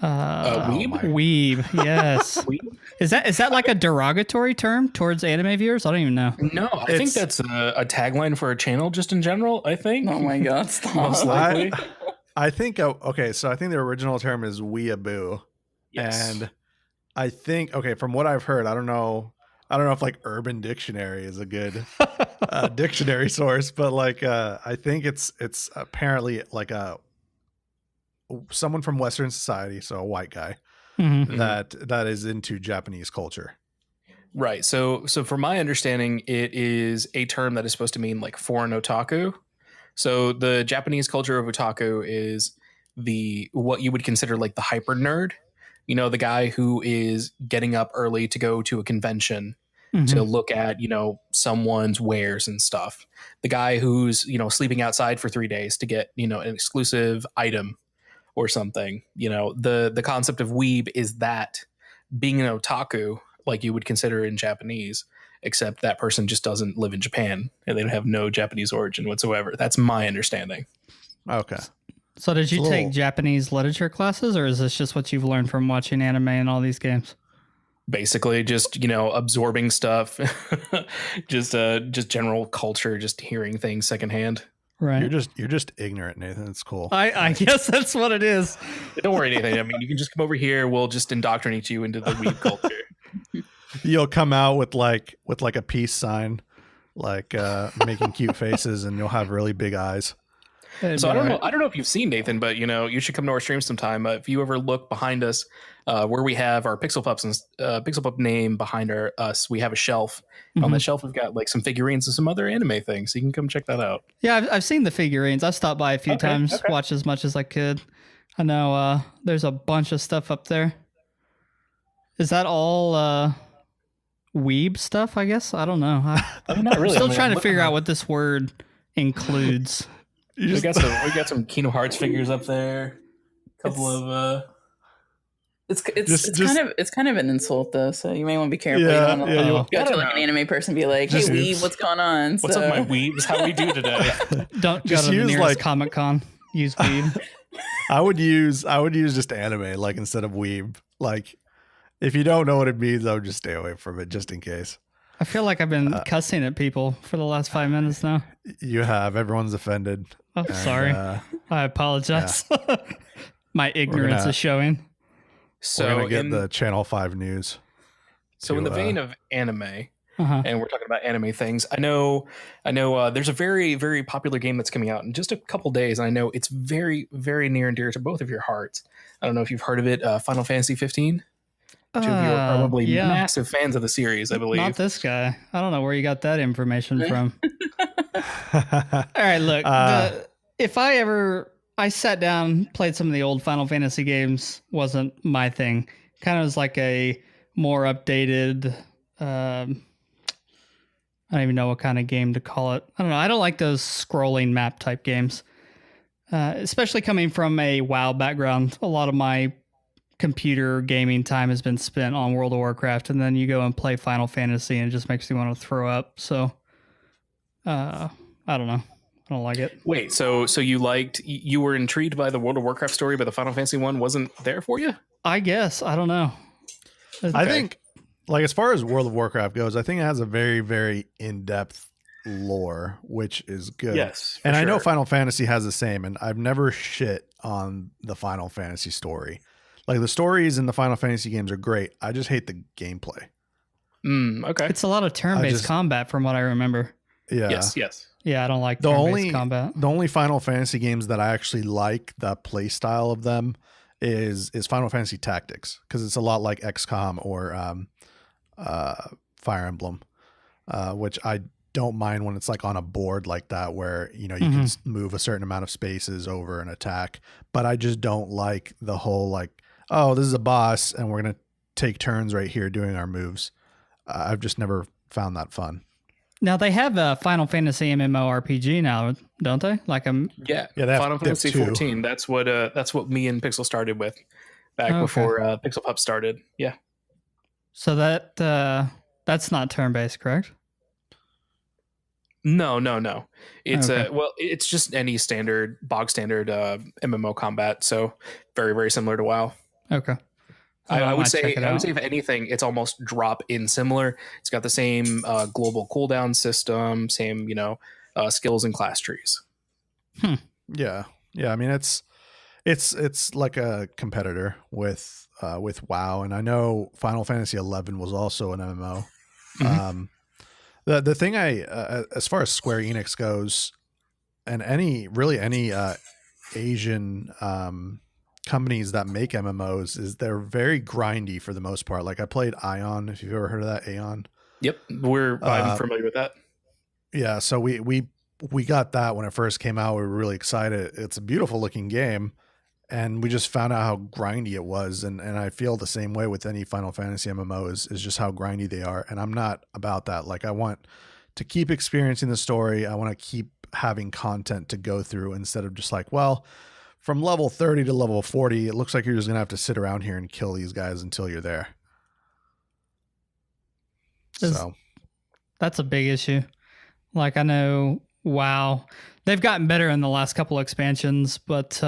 Weeb? Weeb, yes. Weeb? Is that a derogatory term towards anime viewers? I don't even know. No, I think that's a tagline for a channel just in general, I think. Oh my god, stop. Most likely. I think, okay, so I think the original term is weeaboo. Yes. And I think, okay, from what I've heard, I don't know if Urban Dictionary is a good dictionary source, but like I think it's apparently like someone from Western society, so a white guy Mhm. that is into Japanese culture. Right. So from my understanding, it is a term that is supposed to mean like foreign otaku. So the Japanese culture of otaku is what you would consider like the hyper nerd. You know, the guy who is getting up early to go to a convention to Mhm. look at, someone's wares and stuff. The guy who's, sleeping outside for 3 days to get, an exclusive item or something. The concept of weeb is that being an otaku, like you would consider in Japanese, except that person just doesn't live in Japan and they don't have no Japanese origin whatsoever. That's my understanding. Okay. So did you It's a take little- Japanese literature classes, or is this just what you've learned from watching anime and all these games? Basically just, absorbing stuff, just general culture, just hearing things secondhand. Right. You're just ignorant, Nathan. It's cool. I guess that's what it is. Don't worry, Nathan. I mean, you can just come over here. We'll just indoctrinate you into the weeb culture. You'll come out with like a peace sign, like making cute faces, and you'll have really big eyes. So I don't know if you've seen Nathan, but you should come to our stream sometime. If you ever look behind us, where we have our PixelPupz and PixelPup name behind us, we have a shelf. Mm-hmm. On the shelf, we've got like some figurines and some other anime things. So you can come check that out. Yeah, I've seen the figurines. I've stopped by a few times, watched as much as I could. I know there's a bunch of stuff up there. Is that all weeb stuff, I guess? I don't know. I mean, not really. I'm still trying to figure out what this word includes. We got some Kingdom Hearts figures up there. A couple of It's kind of an insult though, so you may want to be careful. Yeah, you yeah, don't you- want to go to like an anime person and be like, "Hey, Just- weeb, what's going on?" what's So- up, my weebs? How we do today? Don't go Just to the use, nearest like- Comic Con. Use weeb. I would use just anime, like instead of weeb. Like if you don't know what it means, I would just stay away from it just in case. I feel like I've been cussing at people for the last 5 minutes now. You have everyone's offended. Oh, and, sorry. I apologize. My ignorance gonna- is showing. We're So gonna get in the Channel 5 news. in the to, vein of anime, Uh-huh. and we're talking about anime things. I know. There's a very, very popular game that's coming out in just a couple days, and I know it's very, very near and dear to both of your hearts. I don't know if you've heard of it. Final Fantasy 15. Two of you are probably yeah. massive fans of the series, I believe. Not this guy. I don't know where you got that information from. All right, look. If I sat down, played some of the old Final Fantasy games, wasn't my thing. Kind of was like a more updated. I don't even know what kind of game to call it. I don't know. I don't like those scrolling map type games, especially coming from a WoW background. A lot of my computer gaming time has been spent on World of Warcraft, and then you go and play Final Fantasy, and it just makes me want to throw up. So, I don't know. I don't like it. Wait, so you were intrigued by the World of Warcraft story, but the Final Fantasy one wasn't there for you? I guess. I don't know. I think, like, as far as World of Warcraft goes, I think it has a very, very in-depth lore, which is good. Yes, and I know Final Fantasy has the same, and I've never shit on the Final Fantasy story. Like, the stories in the Final Fantasy games are great. I just hate the gameplay. Okay. it's a lot of turn-based combat from what I remember. Yeah. Yes. Yeah, I don't like The turn-based combat. The only Final Fantasy games that I actually like the play style of them is Final Fantasy Tactics, because it's a lot like XCOM or Fire Emblem, which I don't mind when it's like on a board like that where you can move a certain amount of spaces over an attack. But I just don't like the whole like, oh, this is a boss and we're gonna take turns right here doing our moves. I've just never found that fun. Now they have a Final Fantasy MMORPG now, don't they? Like Yeah, they have Final Fantasy two. 14. That's what me and Pixel started with back before PixelPupz started. Yeah. so that's not turn-based, correct? No. It's Okay. it's just any bog standard MMO combat. So very, very similar to WoW. Okay. I would might say check it out. if anything, it's almost drop in similar. It's got the same global cooldown system, same skills and class trees. Yeah. I mean, it's like a competitor with WoW, and I know Final Fantasy 11 was also an MMO. Mhm. The thing as far as Square Enix goes, and any Asian companies that make MMOs, is they're very grindy for the most part. Like I played Ion, if you've ever heard of that, Aeon. Yep, I'm familiar with that. Yeah, so we got that when it first came out. We were really excited. It's a beautiful looking game, and we just found out how grindy it was. And I feel the same way with any Final Fantasy MMO is just how grindy they are. And I'm not about that. Like I want to keep experiencing the story. I want to keep having content to go through instead of just like, well, from level 30 to level 40, it looks like you're just going to have to sit around here and kill these guys until you're there. So that's a big issue. Like I know, WoW, they've gotten better in the last couple expansions, but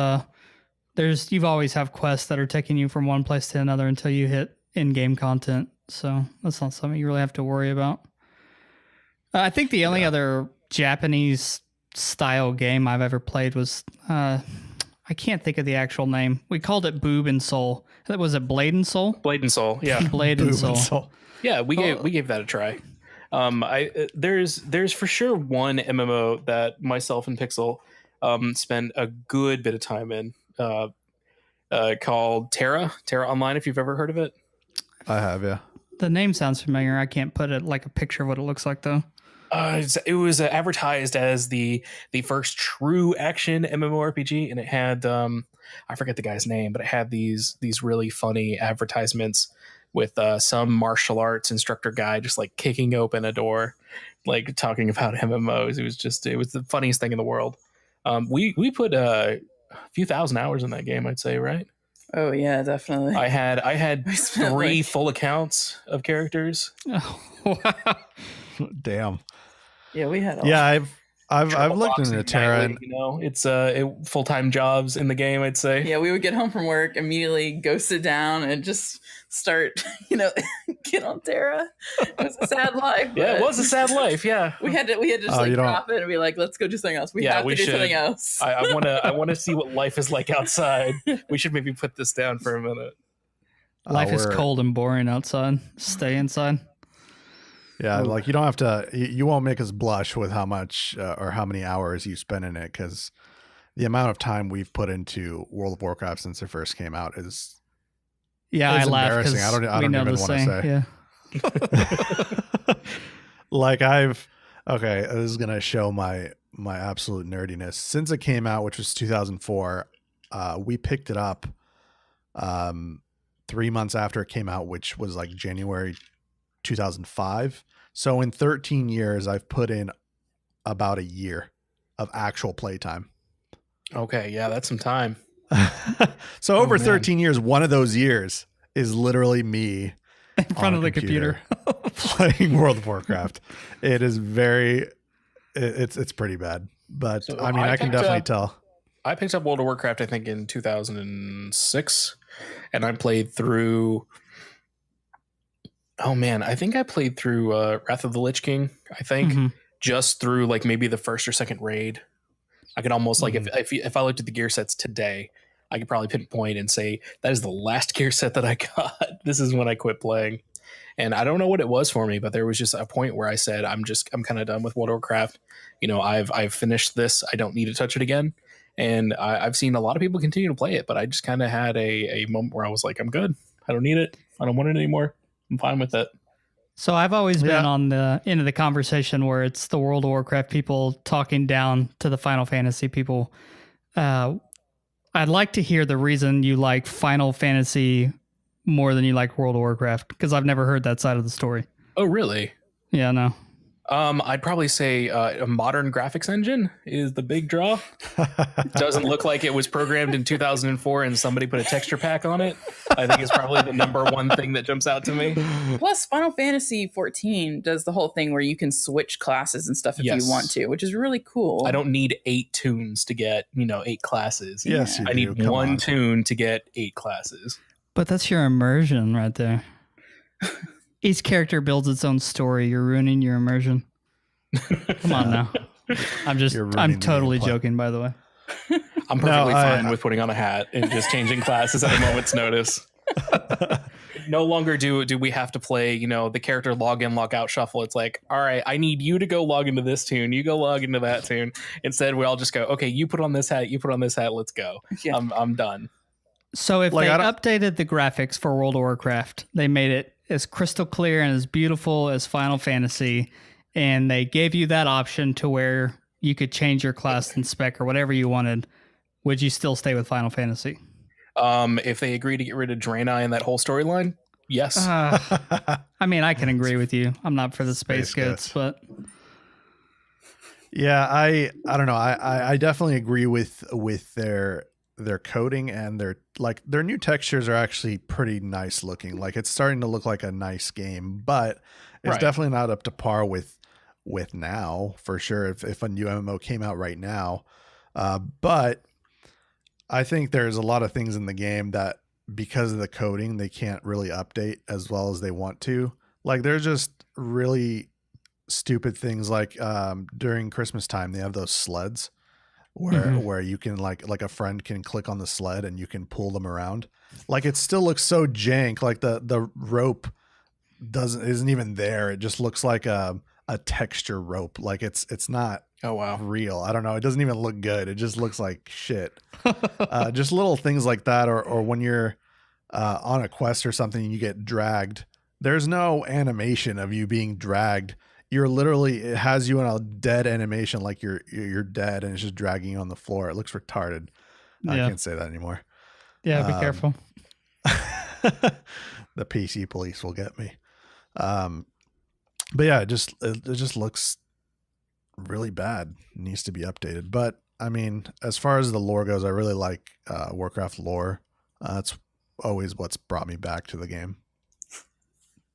you've always have quests that are taking you from one place to another until you hit in-game content. So that's not something you really have to worry about. I think the only other Japanese style game I've ever played was I can't think of the actual name. We called it Boob and Soul. Was it Blade and Soul? Blade and Soul, yeah. Blade and Soul. Yeah, we gave that a try. There's for sure one MMO that myself and Pixel spent a good bit of time in, called Terra Online, if you've ever heard of it. I have, yeah. The name sounds familiar. I can't put it like a picture of what it looks like though. It was advertised as the first true action MMORPG, and it had I forget the guy's name, but it had these really funny advertisements with some martial arts instructor guy just like kicking open a door, like talking about MMOs. It was the funniest thing in the world. We put a few thousand hours in that game, I'd say, right? Oh yeah, definitely. I had 3 full accounts of characters. Oh, wow. Damn. Yeah, we had. I've looked into Terra, and it's full-time jobs in the game, I'd say. Yeah, we would get home from work, immediately go sit down and just start, get on Terra. It was a sad life. Yeah, it was a sad life. Yeah, we had to just drop it and be like, let's go do something else. We have to do something else. I want to see what life is like outside. We should maybe put this down for a minute. Life is cold and boring outside. Stay inside. Yeah, like you don't have to. You won't make us blush with how much or how many hours you spend in it, because the amount of time we've put into World of Warcraft since it first came out is I laugh because I don't even want to say. Yeah. Like this is gonna show my absolute nerdiness. Since it came out, which was 2004, we picked it up 3 months after it came out, which was like January 2005. So in 13 years, I've put in about a year of actual playtime. Okay, yeah, that's some time. So over 13 years, one of those years is literally me in front of the computer playing World of Warcraft. It is it's pretty bad, but so I mean, I can definitely tell. I picked up World of Warcraft, I think, in 2006, and I played through. Oh man, I think I played through Wrath of the Lich King. I think just through like maybe the first or second raid. I could almost like if I looked at the gear sets today, I could probably pinpoint and say that is the last gear set that I got. This is when I quit playing, and I don't know what it was for me, but there was just a point where I said I'm kind of done with World of Warcraft. I've finished this. I don't need to touch it again. And I've seen a lot of people continue to play it, but I just kind of had a moment where I was like, I'm good. I don't need it. I don't want it anymore. I'm fine with it. So I've always been on the end of the conversation where it's the World of Warcraft people talking down to the Final Fantasy people. I'd like to hear the reason you like Final Fantasy more than you like World of Warcraft, because I've never heard that side of the story. Oh, really? Yeah, no. I'd probably say a modern graphics engine is the big draw. Doesn't look like it was programmed in 2004 and somebody put a texture pack on it. I think it's probably the number one thing that jumps out to me. Plus, Final Fantasy 14 does the whole thing where you can switch classes and stuff if you want to, which is really cool. I don't need 8 tunes to get 8 classes. Yes, I need one tune to get 8 classes. But that's your immersion right there. Each character builds its own story. You're ruining your immersion. Come on now. I'm totally joking, by the way. I'm perfectly fine with putting on a hat and just changing classes at a moment's notice. No longer do we have to play, the character log in, log out shuffle. It's like, all right, I need you to go log into this tune, you go log into that tune. Instead, we all just go, okay, you put on this hat, you put on this hat, let's go. Yeah. I'm done. So if Like, they I don't- updated the graphics for World of Warcraft, they made it as crystal clear and as beautiful as Final Fantasy, and they gave you that option to where you could change your class and spec or whatever you wanted, would you still stay with Final Fantasy? If they agree to get rid of Draenei and that whole storyline, yes. I mean, I can agree with you. I'm not for the space Space goods, goods. but Yeah, I don't know. I definitely agree with their coding, and their new textures are actually pretty nice looking. Like, it's starting to look like a nice game, but it's Right. definitely not up to par with now, for sure, if a new MMO came out right now. But I think there's a lot of things in the game that, because of the coding, they can't really update as well as they want to. Like, there's just really stupid things like during Christmas time, they have those sleds where you can like a friend can click on the sled and you can pull them around. Like, it still looks so jank. Like, the rope isn't even there. It just looks like a texture rope. Like, it's not Oh wow. real. I don't know. It doesn't even look good. It just looks like shit. Just little things like that, or when you're on a quest or something and you get dragged, there's no animation of you being dragged. You're literally, it has you in a dead animation, like you're dead, and it's just dragging you on the floor. It looks retarded. I Yeah. can't say that anymore. yeah, be careful. The PC police will get me. But yeah, it just looks really bad. It needs to be updated. But I mean, as far as the lore goes, I really like Warcraft lore. That's always what's brought me back to the game.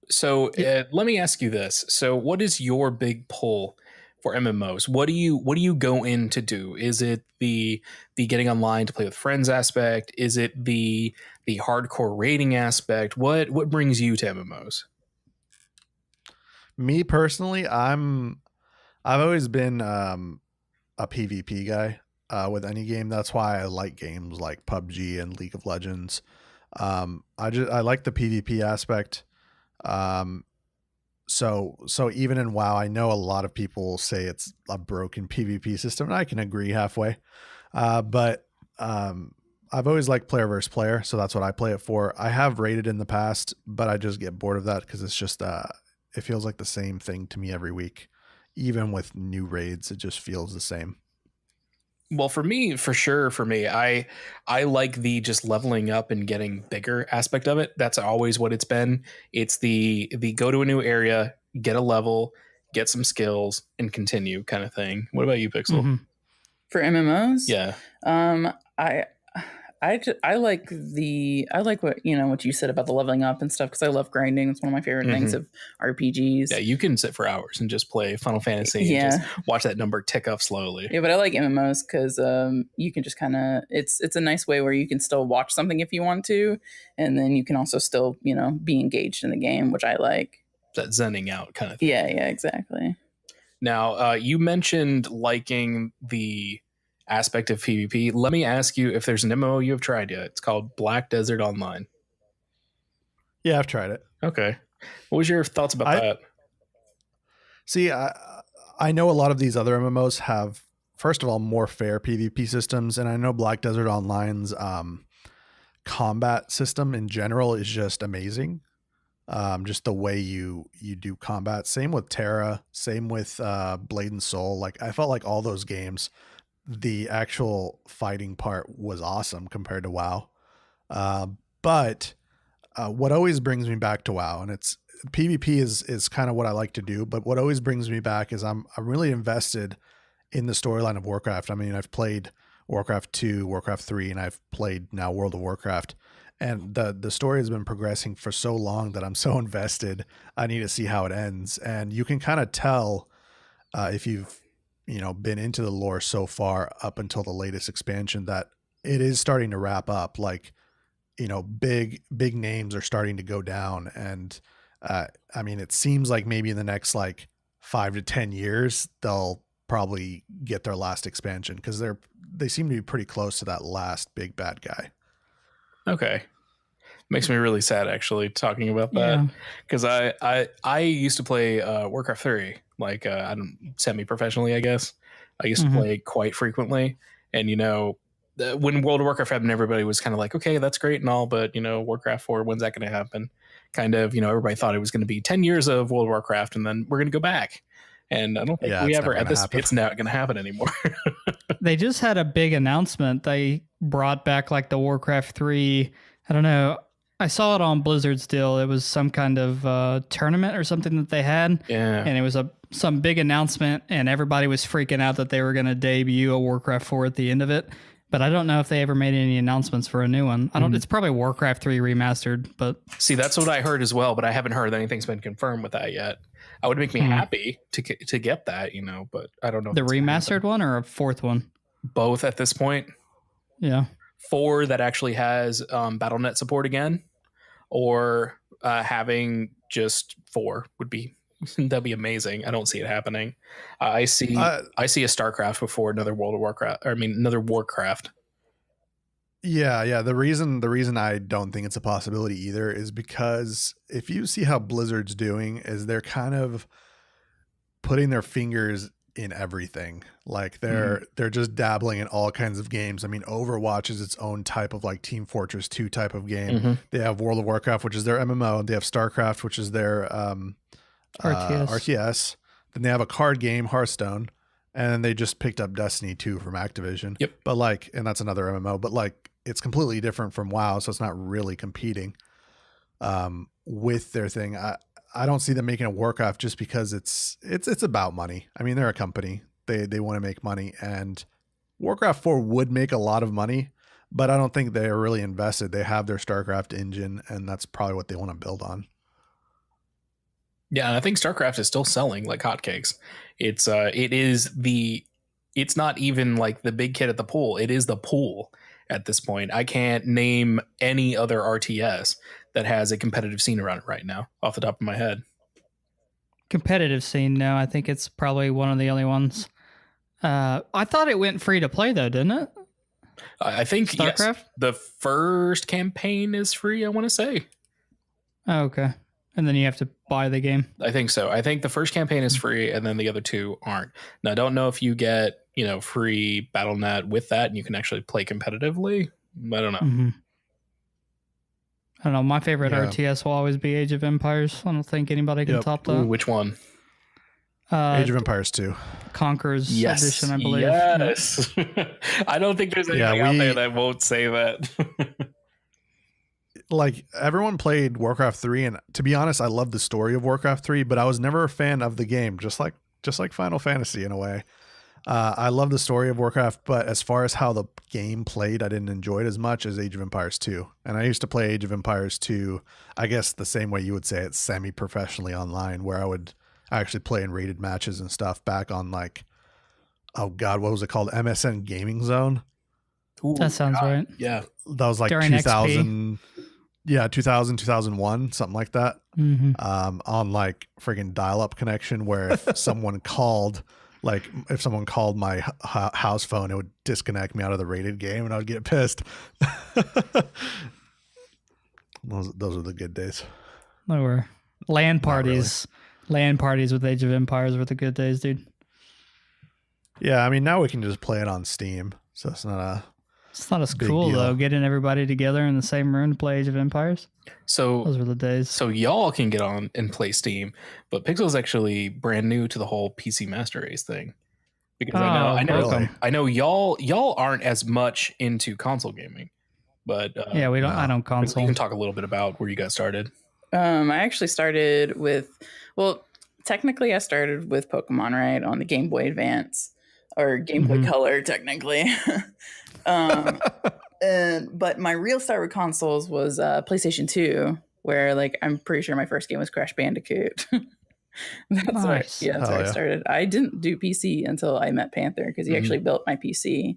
So let me ask you this. So what is your big pull for MMOs? What do you go in to do? Is it the getting online to play with friends aspect? Is it the hardcore raiding aspect? What brings you to MMOs? Me personally, I've always been a PvP guy with any game. That's why I like games like PUBG and League of Legends. I like the PvP aspect. So even in WoW, I know a lot of people say it's a broken PvP system, and I can agree halfway. But I've always liked player versus player, so that's what I play it for. I have raided in the past, but I just get bored of that because it's just it feels like the same thing to me every week. Even with new raids, it just feels the same. Well, for me, I like the just leveling up and getting bigger aspect of it. That's always what it's been. It's the go to a new area, get a level, get some skills, and continue kind of thing. What about you, Pixel? Mhm. For MMOs, Yeah. I like what what you said about the leveling up and stuff, because I love grinding. It's one of my favorite things of RPGs. Yeah, you can sit for hours and just play Final Fantasy and Yeah. just watch that number tick up slowly. Yeah, but I like MMOs because you can just kind of it's a nice way where you can still watch something if you want to, and then you can also still be engaged in the game, which I like. That zenning out kind of thing. Yeah, exactly. Now, you mentioned liking the aspect of PvP. Let me ask you if there's an MMO you have tried yet. It's called Black Desert Online. Yeah, I've tried it. Okay. What was your thoughts about that? See, I know a lot of these other MMOs have, first of all, more fair PvP systems, and I know Black Desert Online's combat system in general is just amazing. Just the way you do combat. Same with Terra. Same with Blade and Soul. Like, I felt like all those games, the actual fighting part was awesome compared to WoW. But what always brings me back to WoW, and it's PvP is kind of what I like to do, but what always brings me back is I'm really invested in the storyline of Warcraft. I mean, I've played Warcraft 2, Warcraft 3, and I've played now World of Warcraft. And the story has been progressing for so long that I'm so invested. I need to see how it ends. And you can kind of tell if you've been into the lore so far up until the latest expansion that it is starting to wrap up. Like, big names are starting to go down. And I mean, it seems like maybe in the next like 5 to 10 years, they'll probably get their last expansion, because they seem to be pretty close to that last big bad guy. Okay. Makes me really sad actually talking about that, because I used to play Warcraft 3 like I don't semi-professionally, I guess. I used to play quite frequently, and when World of Warcraft happened, everybody was kind of like, okay, that's great and all, but Warcraft 4, when's that going to happen? Kind of, everybody thought it was going to be 10 years of World of Warcraft and then we're going to go back. And I don't think we ever at this happen. It's not going to happen anymore. They just had a big announcement. They brought back like the Warcraft 3. I don't know. I saw it on Blizzard's deal. It was some kind of tournament or something that they had. Yeah. And it was some big announcement, and everybody was freaking out that they were going to debut a Warcraft 4 at the end of it. But I don't know if they ever made any announcements for a new one. It's probably Warcraft 3 remastered, but see, that's what I heard as well, but I haven't heard that anything's been confirmed with that yet. I would make me happy to get that, but I don't know. The remastered one or a fourth one? Both at this point. Yeah. 4 that actually has BattleNet support again, or having just 4 would be that'd be amazing. I don't see it happening. I see a StarCraft before another World of Warcraft. Another Warcraft. Yeah. The reason I don't think it's a possibility either is because if you see how Blizzard's doing, is they're kind of putting their fingers in everything. Like they're just dabbling in all kinds of games. Overwatch is its own type of like Team Fortress 2 type of game. They have World of Warcraft, which is their MMO. They have StarCraft, which is their RTS. Then they have a card game, Hearthstone, and they just picked up Destiny 2 from Activision. Yep. But and that's another MMO, but it's completely different from WoW, so it's not really competing with their thing. I don't see them making a Warcraft just because it's about money. They're a company. They want to make money, and Warcraft 4 would make a lot of money, but I don't think they're really invested. They have their StarCraft engine, and that's probably what they want to build on. Yeah, and I think StarCraft is still selling like hotcakes. It's not even like the big kid at the pool. It is the pool at this point. I can't name any other RTS that has a competitive scene around it right now off the top of my head. Competitive scene? No, I think it's probably one of the only ones. I thought it went free to play though, didn't it? I think StarCraft? Yes, the first campaign is free, I want to say. Oh, okay. And then you have to buy the game. I think so. I think the first campaign is free, and then the other 2 aren't. Now, I don't know if you get free BattleNet with that, and you can actually play competitively. I don't know. I don't know. My favorite RTS will always be Age of Empires. I don't think anybody can top that. Ooh, which one? Age of Empires 2. Conqueror's edition, I believe. Yes. I don't think there's anything out there that won't say that. Everyone played Warcraft 3, and to be honest, I love the story of Warcraft 3, but I was never a fan of the game, just like Final Fantasy in a way. I love the story of Warcraft, but as far as how the game played, I didn't enjoy it as much as Age of Empires 2. And I used to play Age of Empires 2, I guess the same way you would say it, semi-professionally online, where I would actually play in rated matches and stuff back on oh God, what was it called? MSN Gaming Zone? Ooh, that sounds right. Yeah. That was during 2000. XP. Yeah, 2000, 2001, something like that. On friggin' dial-up connection, where if someone called, if someone called my house phone, it would disconnect me out of the rated game, and I would get pissed. Those are the good days. They were. LAN parties. Really. LAN parties with Age of Empires were the good days, dude. Yeah, now we can just play it on Steam, so it's not as cool though, getting everybody together in the same room to play Age of Empires. So those were the days. So y'all can get on and play Steam, but Pixel's actually brand new to the whole PC Master Race thing. Because I know y'all aren't as much into console gaming, but yeah, I don't console. You can talk a little bit about where you got started. I actually started with, technically I started with Pokemon, right, on the Game Boy Advance or Game Boy Color, technically. But my real start with consoles was PlayStation 2, where I'm pretty sure my first game was Crash Bandicoot. That's nice. where I started. I didn't do PC until I met Panther, because he actually built my PC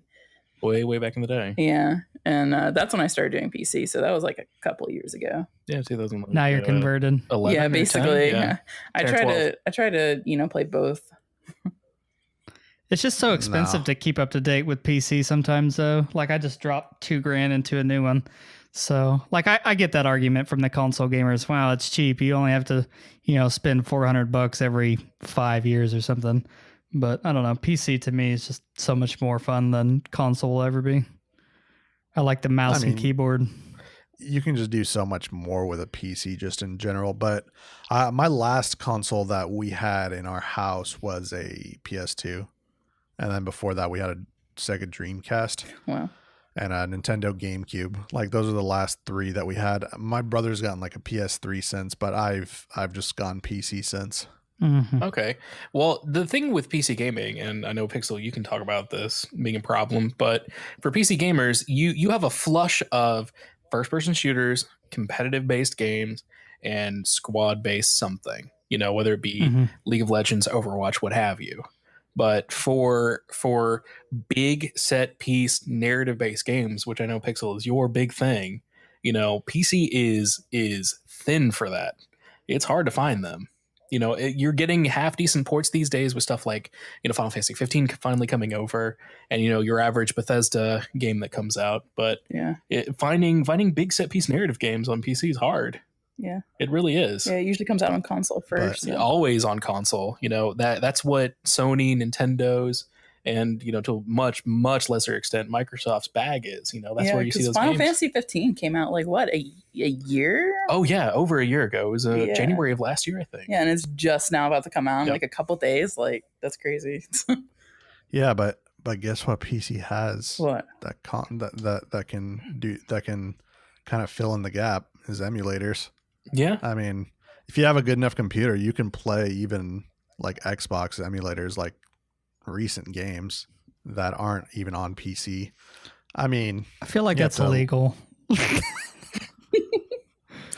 way back in the day. Yeah, and that's when I started doing PC. So that was a couple of years ago. Yeah, 2011. Now you're converted. 11 yeah, basically. 10? Yeah. I try to play both. It's just so expensive to keep up to date with PC sometimes, though. I just dropped $2,000 into a new one. So, like, I get that argument from the console gamers. Wow, it's cheap. You only have to, spend $400 every 5 years or something. But I don't know. PC to me is just so much more fun than console will ever be. I like the mouse and keyboard. You can just do so much more with a PC just in general. But my last console that we had in our house was a PS2. And then before that, we had a Sega Dreamcast. Wow. And a Nintendo GameCube. Like those are the last 3 that we had. My brother's gotten like a PS3 since, but I've just gone PC since. Mm-hmm. Okay. Well, the thing with PC gaming, and I know Pixel, you can talk about this being a problem, but for PC gamers, you have a flush of first-person shooters, competitive-based games, and squad-based something. Whether it be League of Legends, Overwatch, what have you. But for big set piece narrative based games, which I know Pixel is your big thing, PC is thin for that. It's hard to find them. You're getting half decent ports these days with stuff like Final Fantasy 15 finally coming over, and your average Bethesda game that comes out. But yeah, finding big set piece narrative games on PC is hard. Yeah, it really is. Yeah, it usually comes out on console first. So. Always on console. That's what Sony, Nintendo's, and to a much lesser extent Microsoft's bag is. That's where you see those Final games. Fantasy 15 came out like what a year? Oh yeah, over a year ago. It was January of last year, I think. Yeah, and it's just now about to come out in like a couple days. Like that's crazy. Yeah, but guess what? PC has what that can kind of fill in the gap is emulators. Yeah. I mean, if you have a good enough computer, you can play even like Xbox emulators, like recent games that aren't even on PC. I mean, I feel like that's illegal. I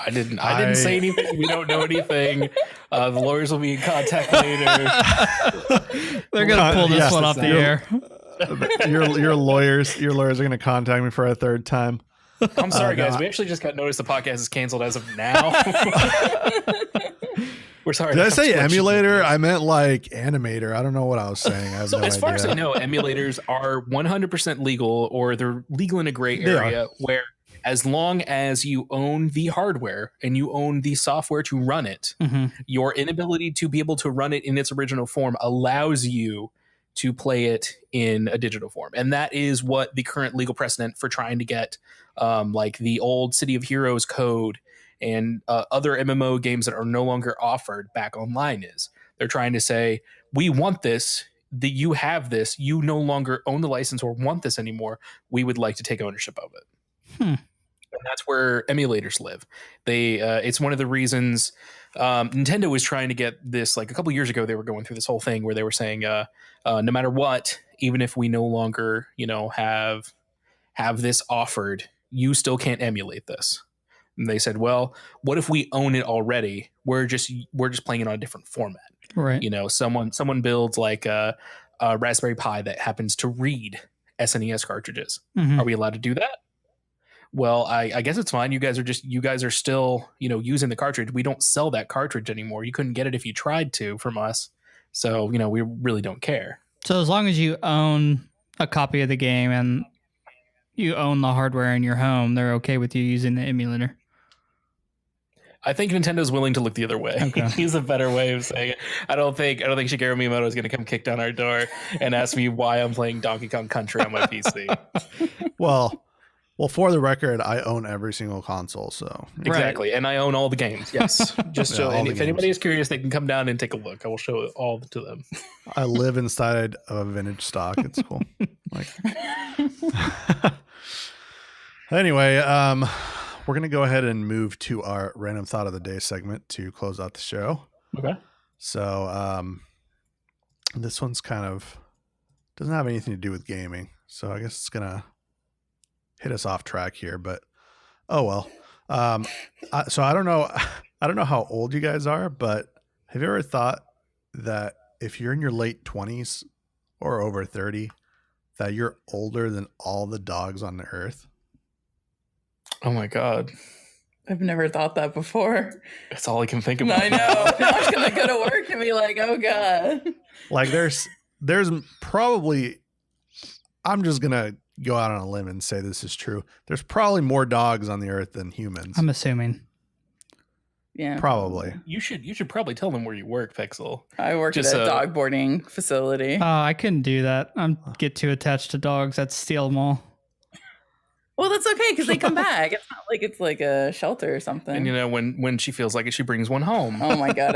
didn't say anything. We don't know anything. The lawyers will be in contact later. They're gonna pull this one off the air. Your lawyers are gonna contact me for a third time. I'm sorry, guys. We actually just got notice the podcast is canceled as of now. We're sorry. Did I say emulator? I meant like animator. I don't know what I was saying. I have no as far idea. as I know, emulators are 100% legal, or they're legal in a gray area where as long as you own the hardware and you own the software to run it, your inability to be able to run it in its original form allows you to play it in a digital form. And that is what the current legal precedent for trying to get like the old City of Heroes code and other MMO games that are no longer offered back online is. They're trying to say, we want this, that you have this, you no longer own the license or want this anymore. We would like to take ownership of it. And that's where emulators live. It's one of the reasons Nintendo was trying to get this. Like a couple years ago, they were going through this whole thing where they were saying, no matter what, even if we no longer, have this offered, you still can't emulate this. And they said, well, what if we own it already? We're just playing it on a different format. Right. Someone builds like a Raspberry Pi that happens to read SNES cartridges. Are we allowed to do that? Well, I guess it's fine. You guys are still, using the cartridge. We don't sell that cartridge anymore. You couldn't get it if you tried to from us. So, we really don't care. So as long as you own a copy of the game and you own the hardware in your home, they're okay with you using the emulator. I think Nintendo's willing to look the other way. Okay. He's a better way of saying it. I don't think Shigeru Miyamoto is going to come kick down our door and ask me why I'm playing Donkey Kong Country on my PC. Well, for the record, I own every single console, so exactly, right. And I own all the games. Yes, just so and if anybody is curious, they can come down and take a look. I will show it all to them. I live inside of a vintage stock. It's cool. Anyway, we're gonna go ahead and move to our random thought of the day segment to close out the show. Okay. So, this one's kind of doesn't have anything to do with gaming, so I guess it's gonna hit us off track here, but oh well. So I don't know how old you guys are, but have you ever thought that if you're in your late 20s or over 30, that you're older than all the dogs on the earth? Oh my God. I've never thought that before. That's all I can think about. I know. Now I'm just gonna go to work and be like, oh God. Like there's probably I'm just gonna go out on a limb and say this is true. There's probably more dogs on the earth than humans. I'm assuming. Yeah, Probably. You should probably tell them where you work, Pixel. I work at a dog boarding facility. Oh, I couldn't do that. I get too attached to dogs. I'd steal them all. Well, that's okay because they come back. It's not like it's like a shelter or something. And you know, when she feels like it, she brings one home. Oh my god,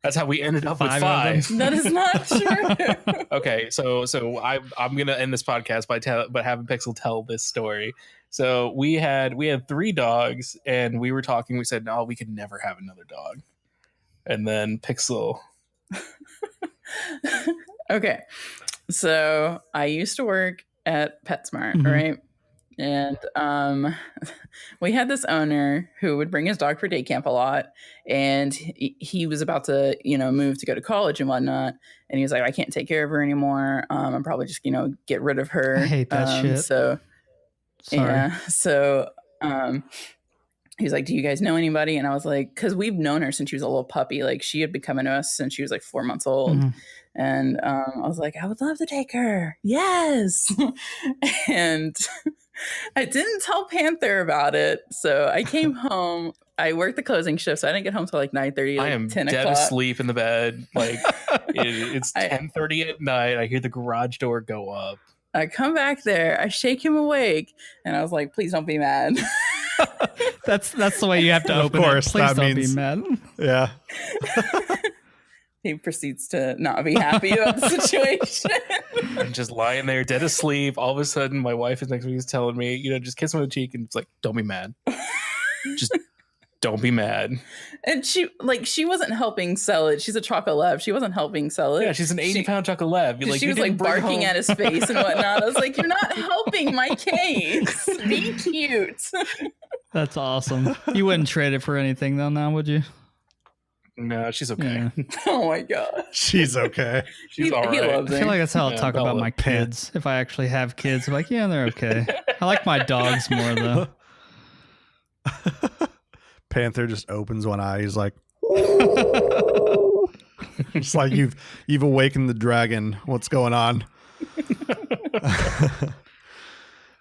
That's how we ended up with Five of five. them. that is not true. Okay, so I'm gonna end this podcast by having Pixel tell this story. So we had 3 dogs, and we were talking. We said, no, we could never have another dog. And then Pixel. Okay, so I used to work at PetSmart, Mhm. right? And we had this owner who would bring his dog for day camp a lot, and he was about to, move to go to college and whatnot. And he was like, I can't take care of her anymore. I'm probably just, get rid of her. I hate that shit. So Sorry. yeah, so he was like, do you guys know anybody? And I was like, because we've known her since she was a little puppy. Like she had been coming to us since she was like 4 months old. Mhm. And I was like, I would love to take her. Yes. And I didn't tell Panther about it. So I came home. I worked the closing shift, so I didn't get home till like 9:30. I am 10 dead o'clock. asleep in the bed. Like it's 10:30 at night. I hear the garage door go up. I come back there. I shake him awake, and I was like, "Please don't be mad." That's the way you have to Of open course, it. Please that don't means- be mad. Yeah. He proceeds to not be happy about the situation. I'm just lying there, dead asleep. All of a sudden, my wife is next to me, is telling me, just kiss him on the cheek, and it's like, don't be mad. Just don't be mad. And she wasn't helping sell it. She's a chocolate. She wasn't helping sell it. Yeah, she's an 80-pound chocolate. She was like barking at his face and whatnot. I was like, you're not helping my case. Be cute. That's awesome. You wouldn't trade it for anything though, now would you? No, she's okay. Yeah. Oh my god. She's okay. She's all He right. loves I feel it. like that's how I'll Yeah, talk about Bella. my kids. If I actually have kids, I'm like, yeah, they're okay. I like my dogs more though. Panther just opens one eye. He's like, it's like you've awakened the dragon. What's going on?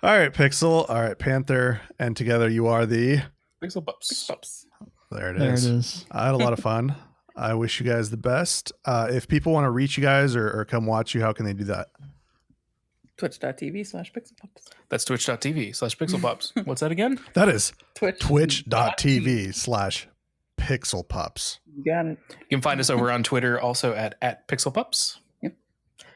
All right, Pixel. All right, Panther. And together you are the... PixelPupz. There it There is. it is. I had a lot of fun. I wish you guys the best. If people want to reach you guys or come watch you, how can they do that? Twitch.tv/PixelPupz. That's twitch.tv/PixelPupz. What's that again? That is Twitch. twitch.tv/PixelPupz. You got it. You can find us over on Twitter, also at PixelPupz. Yep.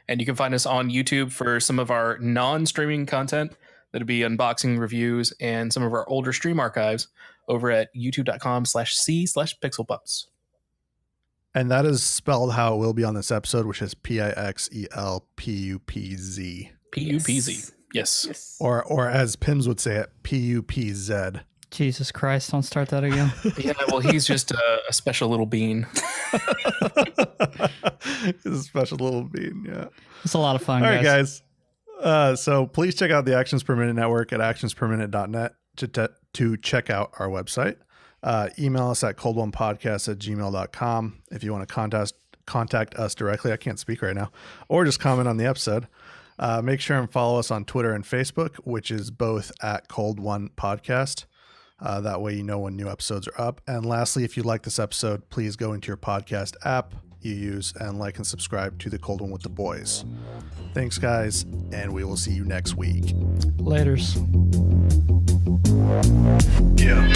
And you can find us on YouTube for some of our non-streaming content. That'll be unboxing reviews and some of our older stream archives over at youtube.com/c/PixelPupz. And that is spelled how it will be on this episode, which is PIXELPUPZ. PUPZ. Yes. Yes. Or as Pims would say it, PUPZ. Jesus Christ, don't start that again. Yeah, well, he's just a special little bean. It's a special little bean, yeah. It's a lot of fun, All right, guys. guys. So please check out the Actions Per Minute Network at actionsperminute.net to check out our website. Email us at coldonepodcast@gmail.com if you want to contact us directly. I can't speak right now. Or just comment on the episode. Make sure and follow us on Twitter and Facebook, which is both at Cold One Podcast. That way you know when new episodes are up. And lastly, if you like this episode, please go into your podcast app you use and like and subscribe to the Cold One with the Boys. Thanks, guys, and we will see you next week. Laters. Yeah.